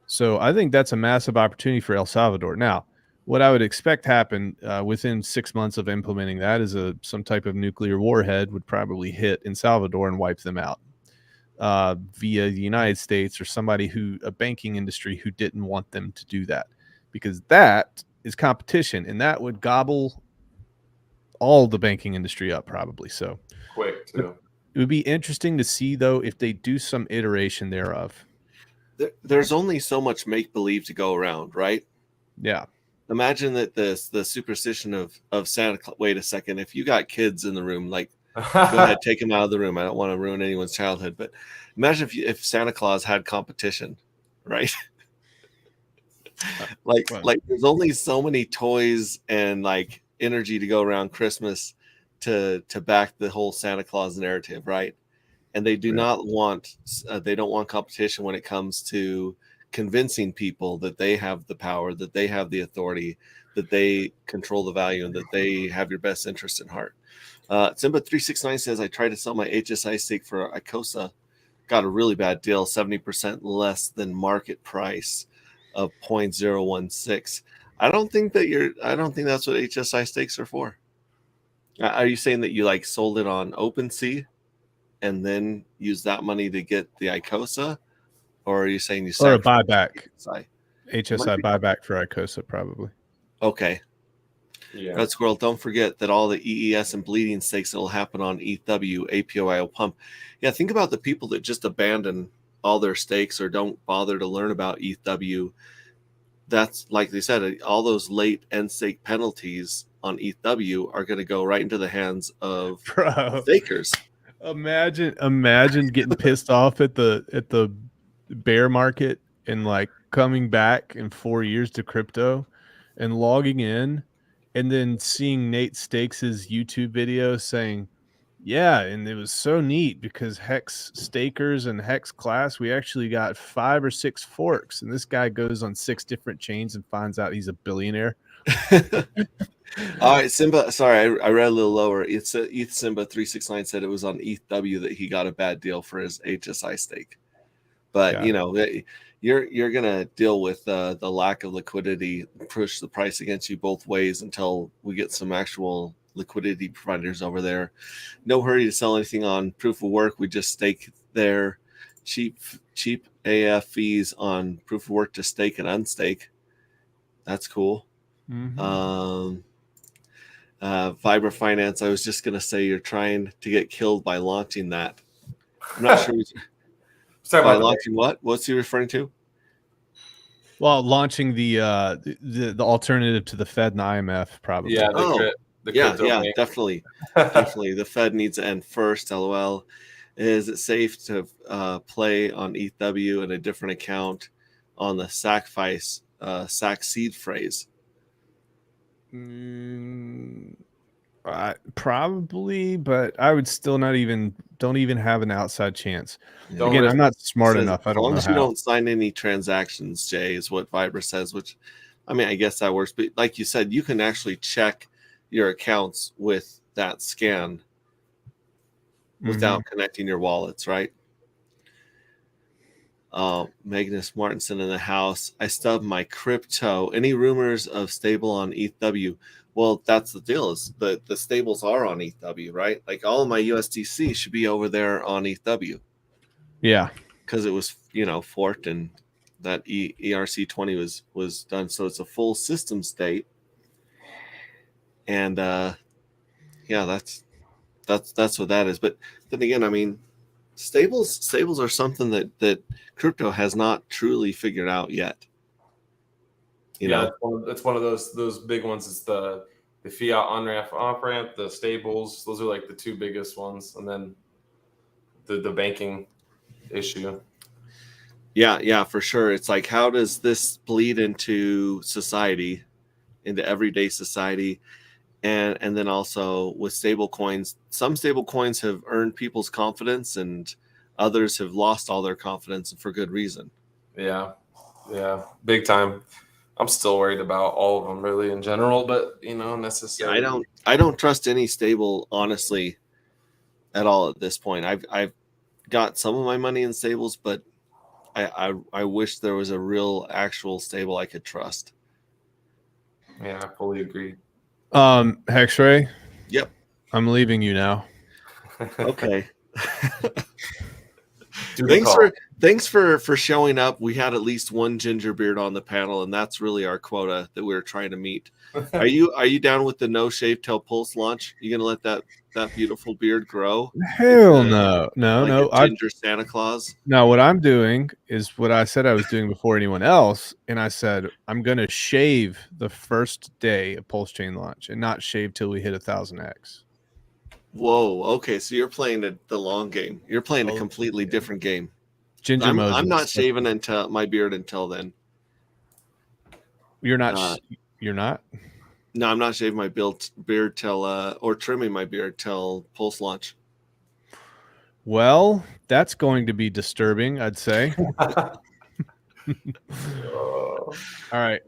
C: So I think that's a massive opportunity for El Salvador. Now, what I would expect happen within 6 months of implementing that is some type of nuclear warhead would probably hit in Salvador and wipe them out via the United States or a banking industry who didn't want them to do that, because that is competition and that would gobble all the banking industry up probably. So
D: Quick too.
C: it would be interesting to see though if they do some iteration thereof.
A: There's only so much make believe to go around, right?
C: Yeah.
A: Imagine that the superstition of Santa Claus. Wait a second, if you got kids in the room, like, go ahead, take them out of the room. I don't want to ruin anyone's childhood, but imagine if Santa Claus had competition, right? like there's only so many toys and like energy to go around Christmas to back the whole Santa Claus narrative, right? And they do not want they don't want competition when it comes to convincing people that they have the power, that they have the authority, that they control the value, and that they have your best interest in heart. Simba369 says, I tried to sell my HSI stake for ICOSA, got a really bad deal, 70% less than market price of 0.016. I don't think that's what HSI stakes are for. Are you saying that you like sold it on OpenSea and then use that money to get the ICOSA? Or are you saying you
C: or a buyback?
A: HSI
C: buyback for ICOSA probably.
A: Okay.
D: Yeah.
A: Red Squirrel, don't forget that all the EES and bleeding stakes that will happen on ETHW, APOIO pump. Yeah, think about the people that just abandon all their stakes or don't bother to learn about ETHW. That's like they said, all those late end stake penalties on ETHW are going to go right into the hands of stakers.
C: Imagine getting pissed off at the bear market and like coming back in 4 years to crypto and logging in and then seeing Nate Stakes' YouTube video saying, yeah, and it was so neat because Hex stakers and Hex class, we actually got 5 or 6 forks, and this guy goes on 6 different chains and finds out he's a billionaire.
A: All right, Simba. Sorry, I read a little lower. It's ETH Simba 369 said it was on ETHW that he got a bad deal for his HSI stake. But you're gonna deal with the lack of liquidity, push the price against you both ways until we get some actual liquidity providers over there. No hurry to sell anything on proof of work. We just stake there. Cheap AF fees on proof of work to stake and unstake. That's cool.
C: Mm-hmm.
A: Fiber Finance, I was just going to say you're trying to get killed by launching that. I'm not sure. By launching what? What's he referring to?
C: Well, launching the alternative to the Fed and IMF, probably.
A: Yeah, definitely. Definitely. The Fed needs to end first, LOL. Is it safe to play on ETHW in a different account on the SAC seed phrase?
C: Probably, but I would still don't even have an outside chance.
D: Don't
C: Again,
D: risk-
C: I'm not smart
A: Says,
C: enough. I
A: as
C: don't
A: long
C: know
A: as you
C: how.
A: don't sign any transactions, Jay, is what Viber says, which I mean, I guess that works. But like you said, you can actually check your accounts with that scan without connecting your wallets, right? Magnus Martinson in the house. I stubbed my crypto. Any rumors of stable on ETHW? Well, that's the deal. Is the stables are on ETHW, right? Like all of my USDC should be over there on ETHW.
C: Yeah.
A: Because it was forked and that ERC20 was done, so it's a full system state. And yeah, that's what that is. But then again, I mean, stables are something that crypto has not truly figured out yet. You know,
D: it's one of those big ones. It's the fiat on ramp, off ramp, the stables. Those are like the two biggest ones, and then the banking issue.
A: Yeah, for sure. It's like, how does this bleed into society, into everyday society? And then also with stable coins, some stable coins have earned people's confidence and others have lost all their confidence, and for good reason.
D: Yeah, big time. I'm still worried about all of them really in general, but necessary.
A: Yeah, I don't trust any stable, honestly, at all at this point. I've got some of my money in stables, but I wish there was a real actual stable I could trust.
D: Yeah, I fully agree.
C: Hexray.
A: Yep.
C: I'm leaving you now.
A: Okay. Thanks for showing up. We had at least one ginger beard on the panel, and that's really our quota that we were trying to meet. Are you down with the no shave till pulse launch? You gonna let that beautiful beard grow?
C: Hell no. No.
A: A ginger Santa Claus.
C: No, what I'm doing is what I said I was doing before anyone else, and I said I'm gonna shave the first day of Pulse Chain launch and not shave till we hit 1,000x.
A: Whoa. Okay, so you're playing the long game. You're playing a completely different game.
C: Ginger Moses.
A: I'm not shaving until my beard until then.
C: You're not. You're not.
A: No, I'm not shaving my beard till or trimming my beard till Pulse launch.
C: Well, that's going to be disturbing, I'd say. All right.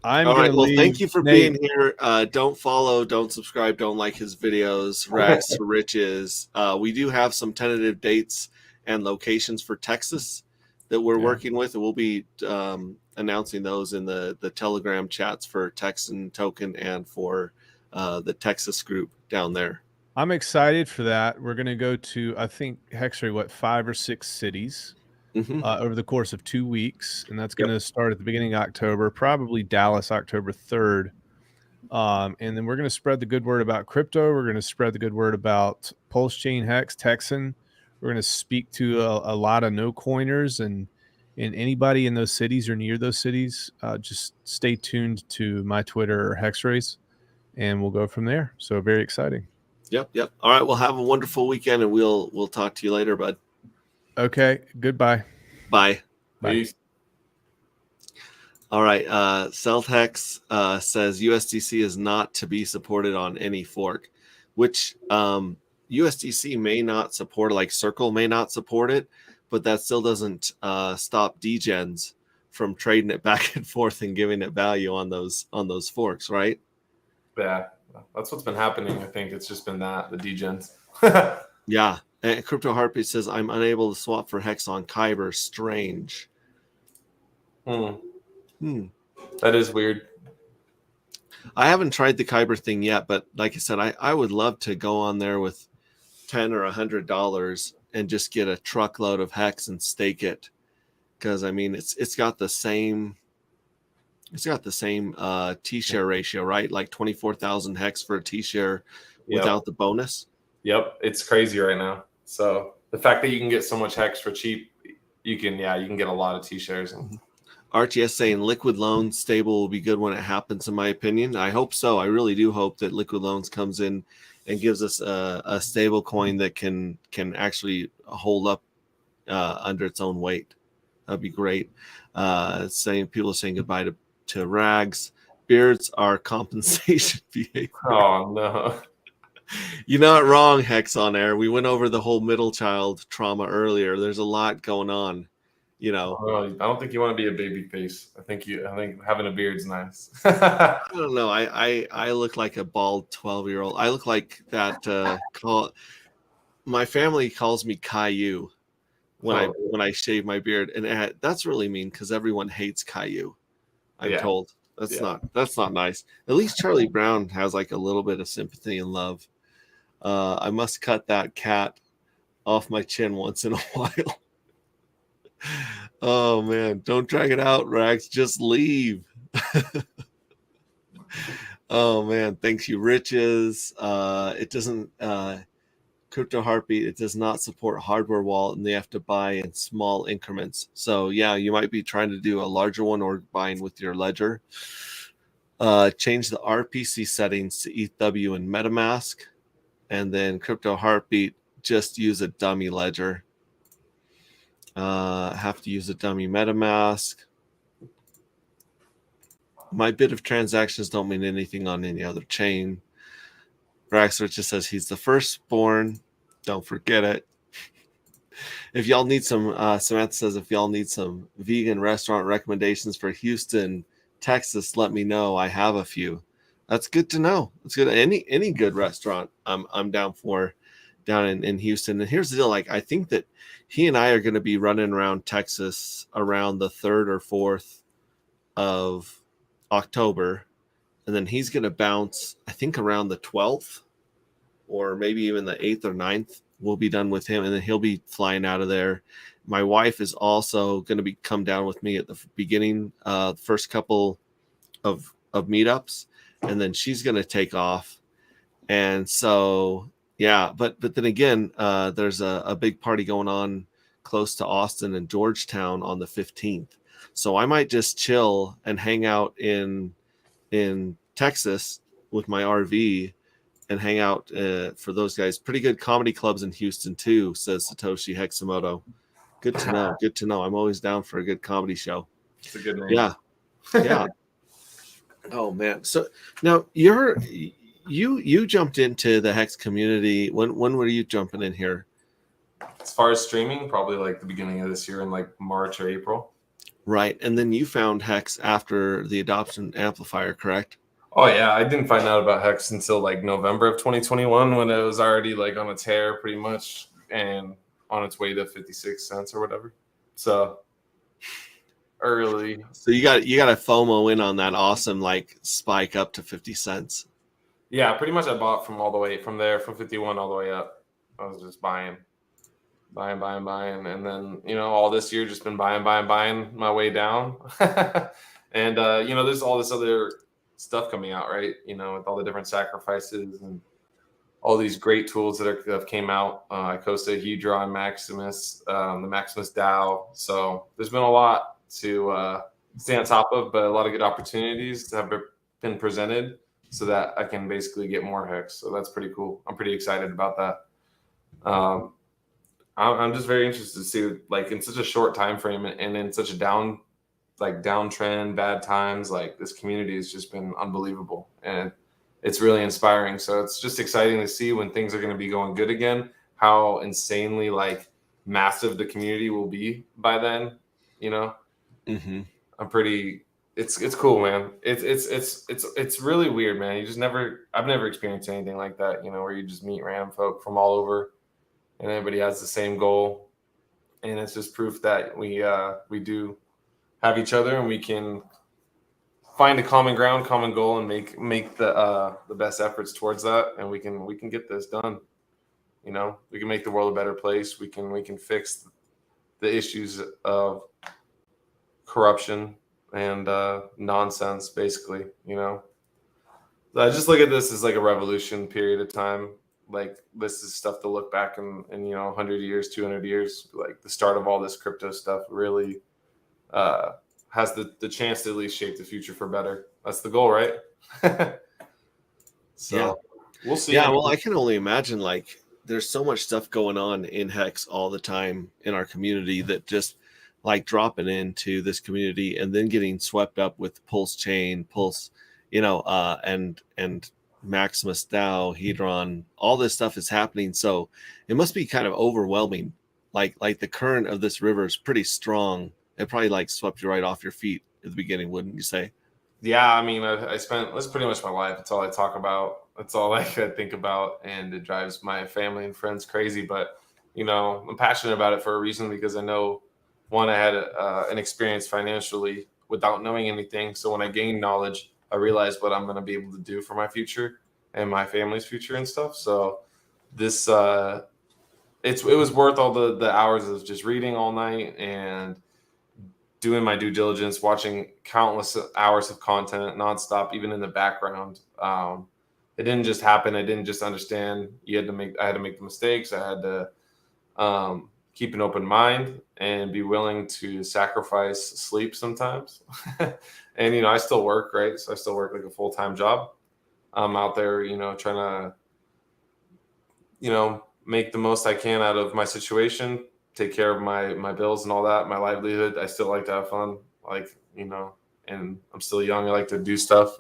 A: All right. Well, thank you for being here. Don't follow, don't subscribe, don't like his videos. Rags to riches. We do have some tentative dates and locations for Texas that we're working with, and we'll be announcing those in the Telegram chats for Texan Token and for the Texas group down there.
C: I'm excited for that. We're going to go to, I think, Hexray, 5 or 6 cities over the course of 2 weeks. And that's going to start at the beginning of October, probably Dallas, October 3rd. And then we're going to spread the good word about crypto. We're going to spread the good word about Pulse Chain Hex, Texan. We're going to speak to a lot of no coiners and anybody in those cities or near those cities. Just stay tuned to my Twitter or Hexrays, and we'll go from there. So very exciting.
A: Yep. All right. Well, have a wonderful weekend, and we'll talk to you later, bud.
C: Okay. Goodbye.
A: Bye.
D: Peace.
A: All right. Celtex says USDC is not to be supported on any fork, which USDC may not support, like Circle may not support it, but that still doesn't stop degens from trading it back and forth and giving it value on those forks, right?
D: Yeah, that's what's been happening. I think it's just been the degens.
A: Yeah. And Crypto Heartbeat says, I'm unable to swap for Hex on Khyber. Strange.
D: That is weird.
A: I haven't tried the Khyber thing yet, but like I said, I would love to go on there with $10 or $100 and just get a truckload of Hex and stake it, because I mean it's got the same T-share ratio, right? Like 24,000 Hex for a T-share without the bonus.
D: Yep, it's crazy right now. So the fact that you can get so much Hex for cheap, you can get a lot of T-shares.
A: RTS saying Liquid Loans stable will be good when it happens, in my opinion. I hope so. I really do hope that Liquid Loans comes in and gives us a stable coin that can actually hold up under its own weight. That'd be great. People are saying goodbye to Rags. Beards are compensation behavior.
D: Oh no.
A: You're not wrong, Hex on Air. We went over the whole middle child trauma earlier. There's a lot going on, you know.
D: I don't think you want to be a baby face. I think having a beard's nice.
A: I don't know. I look like a bald 12-year-old. I look like that. My family calls me Caillou when I shave my beard, and that's really mean because everyone hates Caillou. I'm told that's not nice. At least Charlie Brown has like a little bit of sympathy and love. I must cut that cat off my chin once in a while. Oh man, don't drag it out, Rax. Just leave. Oh man, thanks you, Riches. It doesn't Crypto Heartbeat. It does not support hardware wallet, and they have to buy in small increments. So yeah, you might be trying to do a larger one or buying with your ledger. Change the RPC settings to ETHW and Metamask, and then Crypto Heartbeat just use a dummy ledger. Have to use a dummy Metamask. My bit of transactions don't mean anything on any other chain. Raxler just says he's the firstborn. Don't forget it. If y'all need some, Samantha says if y'all need some vegan restaurant recommendations for Houston, Texas, let me know. I have a few. That's good to know. That's good. Any good restaurant, I'm down for down in Houston. And here's the deal: like I think that he and I are going to be running around Texas around the 3rd or 4th of October, and then he's going to bounce, I think, around the 12th or maybe even the 8th or 9th. We'll be done with him, and then he'll be flying out of there. My wife is also going to come down with me at the beginning, first couple of meetups, and then she's going to take off. And so, yeah, but then again, there's a big party going on close to Austin and Georgetown on the 15th. So I might just chill and hang out in Texas with my RV and hang out for those guys. Pretty good comedy clubs in Houston too, says Satoshi Hexamoto. Good to know. Good to know. I'm always down for a good comedy show.
D: It's a good name.
A: Yeah. Yeah. Oh man. So now you jumped into the Hex community. When were you jumping in here?
D: As far as streaming, probably like the beginning of this year in like March or April.
A: Right. And then you found Hex after the adoption amplifier, correct?
D: Oh yeah, I didn't find out about Hex until like November of 2021 when it was already like on its hair pretty much and on its way to 56 cents or whatever. So early.
A: So you got a FOMO in on that awesome like spike up to 50 cents.
D: Yeah, pretty much I bought from all the way from there from 51 all the way up. I was just buying. And then, all this year just been buying my way down. And, there's all this other stuff coming out, right? With all the different sacrifices and all these great tools that have came out. Icosa, hedron, Maximus, the Maximus DAO. So there's been a lot to stay on top of, but a lot of good opportunities have been presented so that I can basically get more Hex. So that's pretty cool. I'm pretty excited about that. I'm just very interested to see, like, in such a short time frame and in such a downtrend, bad times, like this community has just been unbelievable and it's really inspiring. So it's just exciting to see when things are going to be going good again, how insanely like massive the community will be by then.
A: Mm-hmm.
D: It's cool, man. It's really weird, man. I've never experienced anything like that, where you just meet random folk from all over. And everybody has the same goal, and it's just proof that we do have each other, and we can find a common ground, common goal, and make the best efforts towards that, and we can get this done. We can make the world a better place. We can fix the issues of corruption and nonsense, basically. I just look at this as like a revolution period of time. Like this is stuff to look back in 100 years, 200 years, like the start of all this crypto stuff really has the chance to at least shape the future for better. That's the goal, right? So we'll see.
A: Yeah, well, I can only imagine like there's so much stuff going on in Hex all the time in our community that just like dropping into this community and then getting swept up with Pulse Chain, Pulse, and Maximus DAO, hedron, all this stuff is happening. So it must be kind of overwhelming. Like the current of this river is pretty strong. It probably like swept you right off your feet at the beginning, wouldn't you say?
D: Yeah, I mean, I spent that's pretty much my life. It's all I talk about. It's all I think about, and it drives my family and friends crazy. But I'm passionate about it for a reason, because I know, one, I had an experience financially without knowing anything. So when I gained knowledge, I realized what I'm going to be able to do for my future and my family's future and stuff. So this it was worth all the hours of just reading all night and doing my due diligence, watching countless hours of content nonstop, even in the background. It didn't just happen. I didn't just understand. I had to make the mistakes. I had to keep an open mind and be willing to sacrifice sleep sometimes. And I still work, right? So I still work like a full-time job. I'm out there, trying to, make the most I can out of my situation, take care of my bills and all that, my livelihood. I still like to have fun, and I'm still young. I like to do stuff.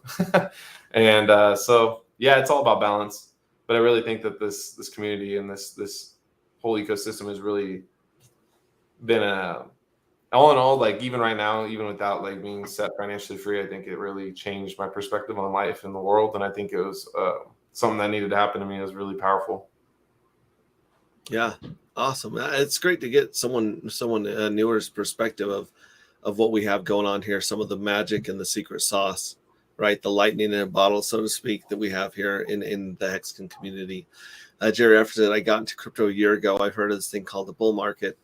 D: And so, yeah, it's all about balance. But I really think that this community and this whole ecosystem has really been all in all, like, even right now, even without like being set financially free, I think it really changed my perspective on life and the world. And I think it was something that needed to happen to me. It was really powerful.
A: Yeah, awesome. It's great to get someone newer's perspective of what we have going on here, some of the magic and the secret sauce, right? The lightning in a bottle, so to speak, that we have here in the Hexagon community. Jerry Effer said, I got into crypto a year ago. I've heard of this thing called the bull market.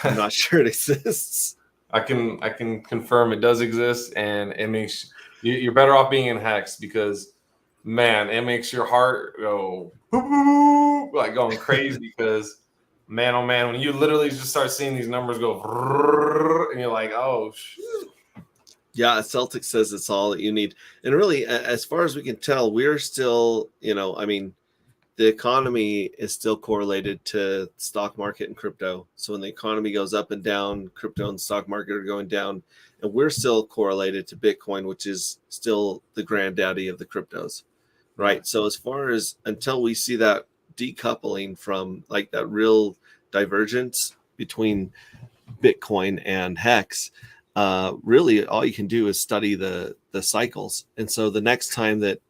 A: I'm not sure it exists.
D: I can confirm it does exist, and it makes you're better off being in Hex, because, man, it makes your heart go like going crazy. Because, man, oh man, when you literally just start seeing these numbers go, and you're like, oh shoot.
A: Yeah, Celtic says it's all that you need. And really, as far as we can tell, we're still, the economy is still correlated to stock market and crypto. So when the economy goes up and down, crypto and stock market are going down, and we're still correlated to Bitcoin, which is still the granddaddy of the cryptos, right? So as far as until we see that decoupling from like that real divergence between Bitcoin and Hex, really all you can do is study the cycles. And so the next time that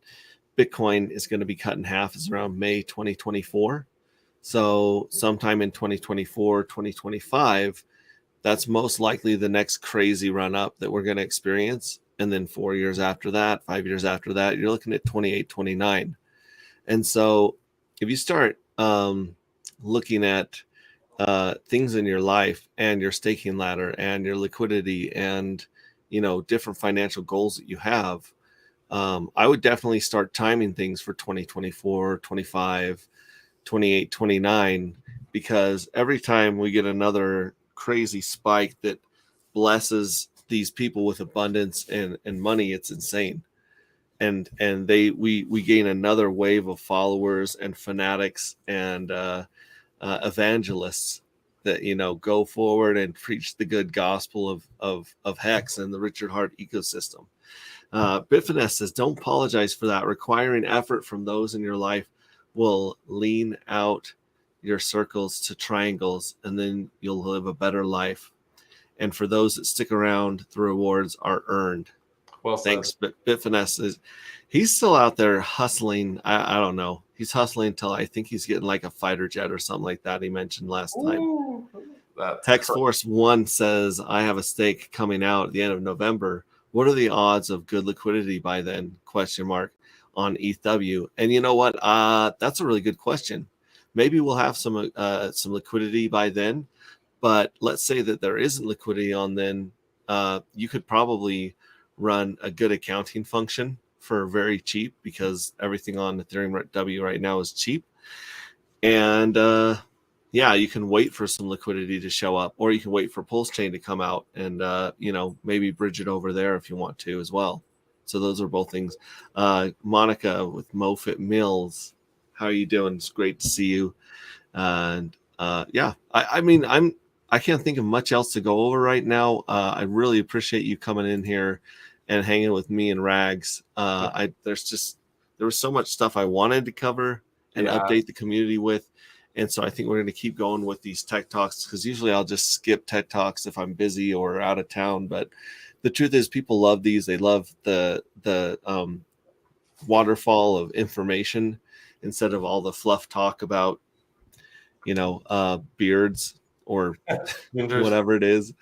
A: Bitcoin is going to be cut in half is around May 2024. So sometime in 2024, 2025, that's most likely the next crazy run up that we're going to experience. And then 4 years after that, 5 years after that, you're looking at 28, 29. And so if you start looking at things in your life and your staking ladder and your liquidity and, different financial goals that you have, I would definitely start timing things for 2024, 25, 28, 29, because every time we get another crazy spike that blesses these people with abundance and money, it's insane. And we gain another wave of followers and fanatics and evangelists that go forward and preach the good gospel of Hex and the Richard Hart ecosystem. Bitfinesse says, don't apologize for that. Requiring effort from those in your life will lean out your circles to triangles, and then you'll live a better life. And for those that stick around, the rewards are earned.
D: Well said.
A: Thanks. But Bitfinesse he's still out there hustling. I don't know. He's hustling until I think he's getting like a fighter jet or something like that. He mentioned last time. Tex Force 1 says, I have a stake coming out at the end of November. What are the odds of good liquidity by then? ? On ETHW. And you know what? That's a really good question. Maybe we'll have some liquidity by then, but let's say that there isn't liquidity on then. You could probably run a good accounting function for very cheap, because everything on Ethereum W right now is cheap. And you can wait for some liquidity to show up, or you can wait for Pulse Chain to come out and, maybe bridge it over there if you want to as well. So those are both things. Monica with Mofit Mills, how are you doing? It's great to see you. And I can't think of much else to go over right now. I really appreciate you coming in here and hanging with me and Rags. There's just there was so much stuff I wanted to cover and update the community with. And so I think we're going to keep going with these tech talks, because usually I'll just skip tech talks if I'm busy or out of town. But the truth is, people love these. They love the waterfall of information instead of all the fluff talk about, beards or whatever it is.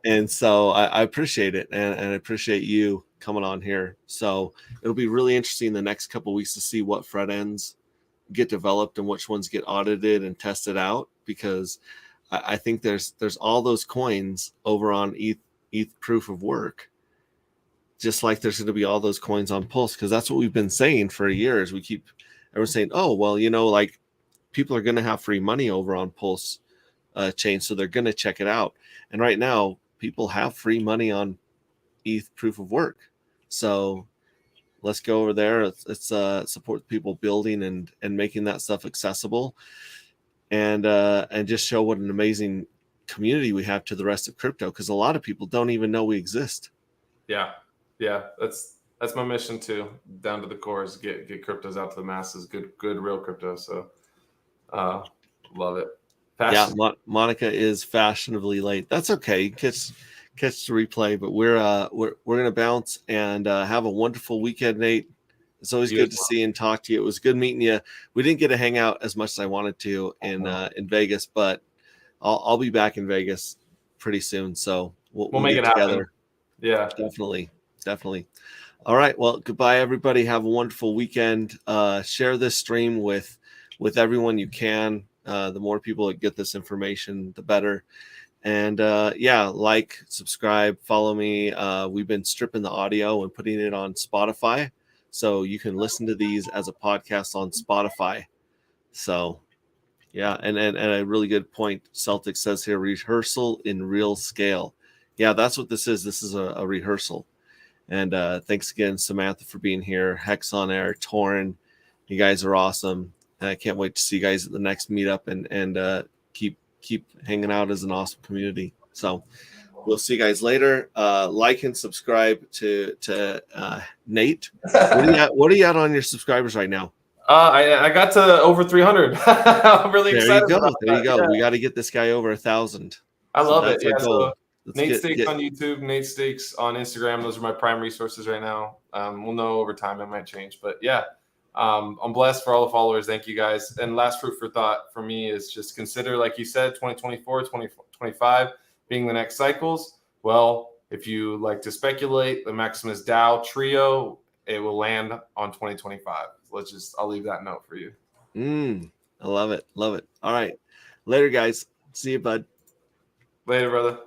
A: And so I appreciate it. And I appreciate you coming on here. So it'll be really interesting the next couple of weeks to see what front ends get developed and which ones get audited and tested out, because I think there's all those coins over on ETH proof of work, just like there's going to be all those coins on Pulse, because that's what we've been saying for years. Everyone's saying, oh, well, like people are going to have free money over on Pulse chain, so they're going to check it out. And right now, people have free money on ETH proof of work. So let's go over there. Let's support people building and making that stuff accessible, and just show what an amazing community we have to the rest of crypto, because a lot of people don't even know we exist.
D: Yeah. That's my mission too. Down to the core is get cryptos out to the masses. Good real crypto. So love it.
A: Monica is fashionably late. That's okay. Catch the replay, but we're gonna bounce and have a wonderful weekend, Nate. It's always good to see and talk to you. It was good meeting you. We didn't get to hang out as much as I wanted to in Vegas, but I'll be back in Vegas pretty soon. So we'll
D: make
A: get
D: it
A: together.
D: Happen. Yeah,
A: definitely. All right. Well, goodbye, everybody. Have a wonderful weekend. Share this stream with everyone you can. The more people that get this information, the better. And like, subscribe, follow me. We've been stripping the audio and putting it on Spotify, so you can listen to these as a podcast on Spotify. So and a really good point Celtic says here: rehearsal in real scale. Yeah, that's what this is. This is a rehearsal. And thanks again, Samantha, for being here. Hex on air, Torrin, you guys are awesome. And I can't wait to see you guys at the next meetup and keep hanging out as an awesome community. So we'll see you guys later. Like and subscribe to Nate. What are you at on your subscribers right now?
D: I got to over 300. I'm really excited.
A: There you go. Yeah. We got to get this guy over 1,000.
D: I love it. Yeah.
A: So
D: Nate Stakes on YouTube, Nate Stakes on Instagram. Those are my prime resources right now. We'll know over time it might change, but yeah. I'm blessed for all the followers. Thank you guys. And last fruit for thought for me is just consider, like you said, 2024, 2025 being the next cycles. Well, if you like to speculate, the Maximus DAO trio, it will land on 2025. I'll leave that note for you.
A: I love it. All right. Later, guys. See you, bud.
D: Later, brother.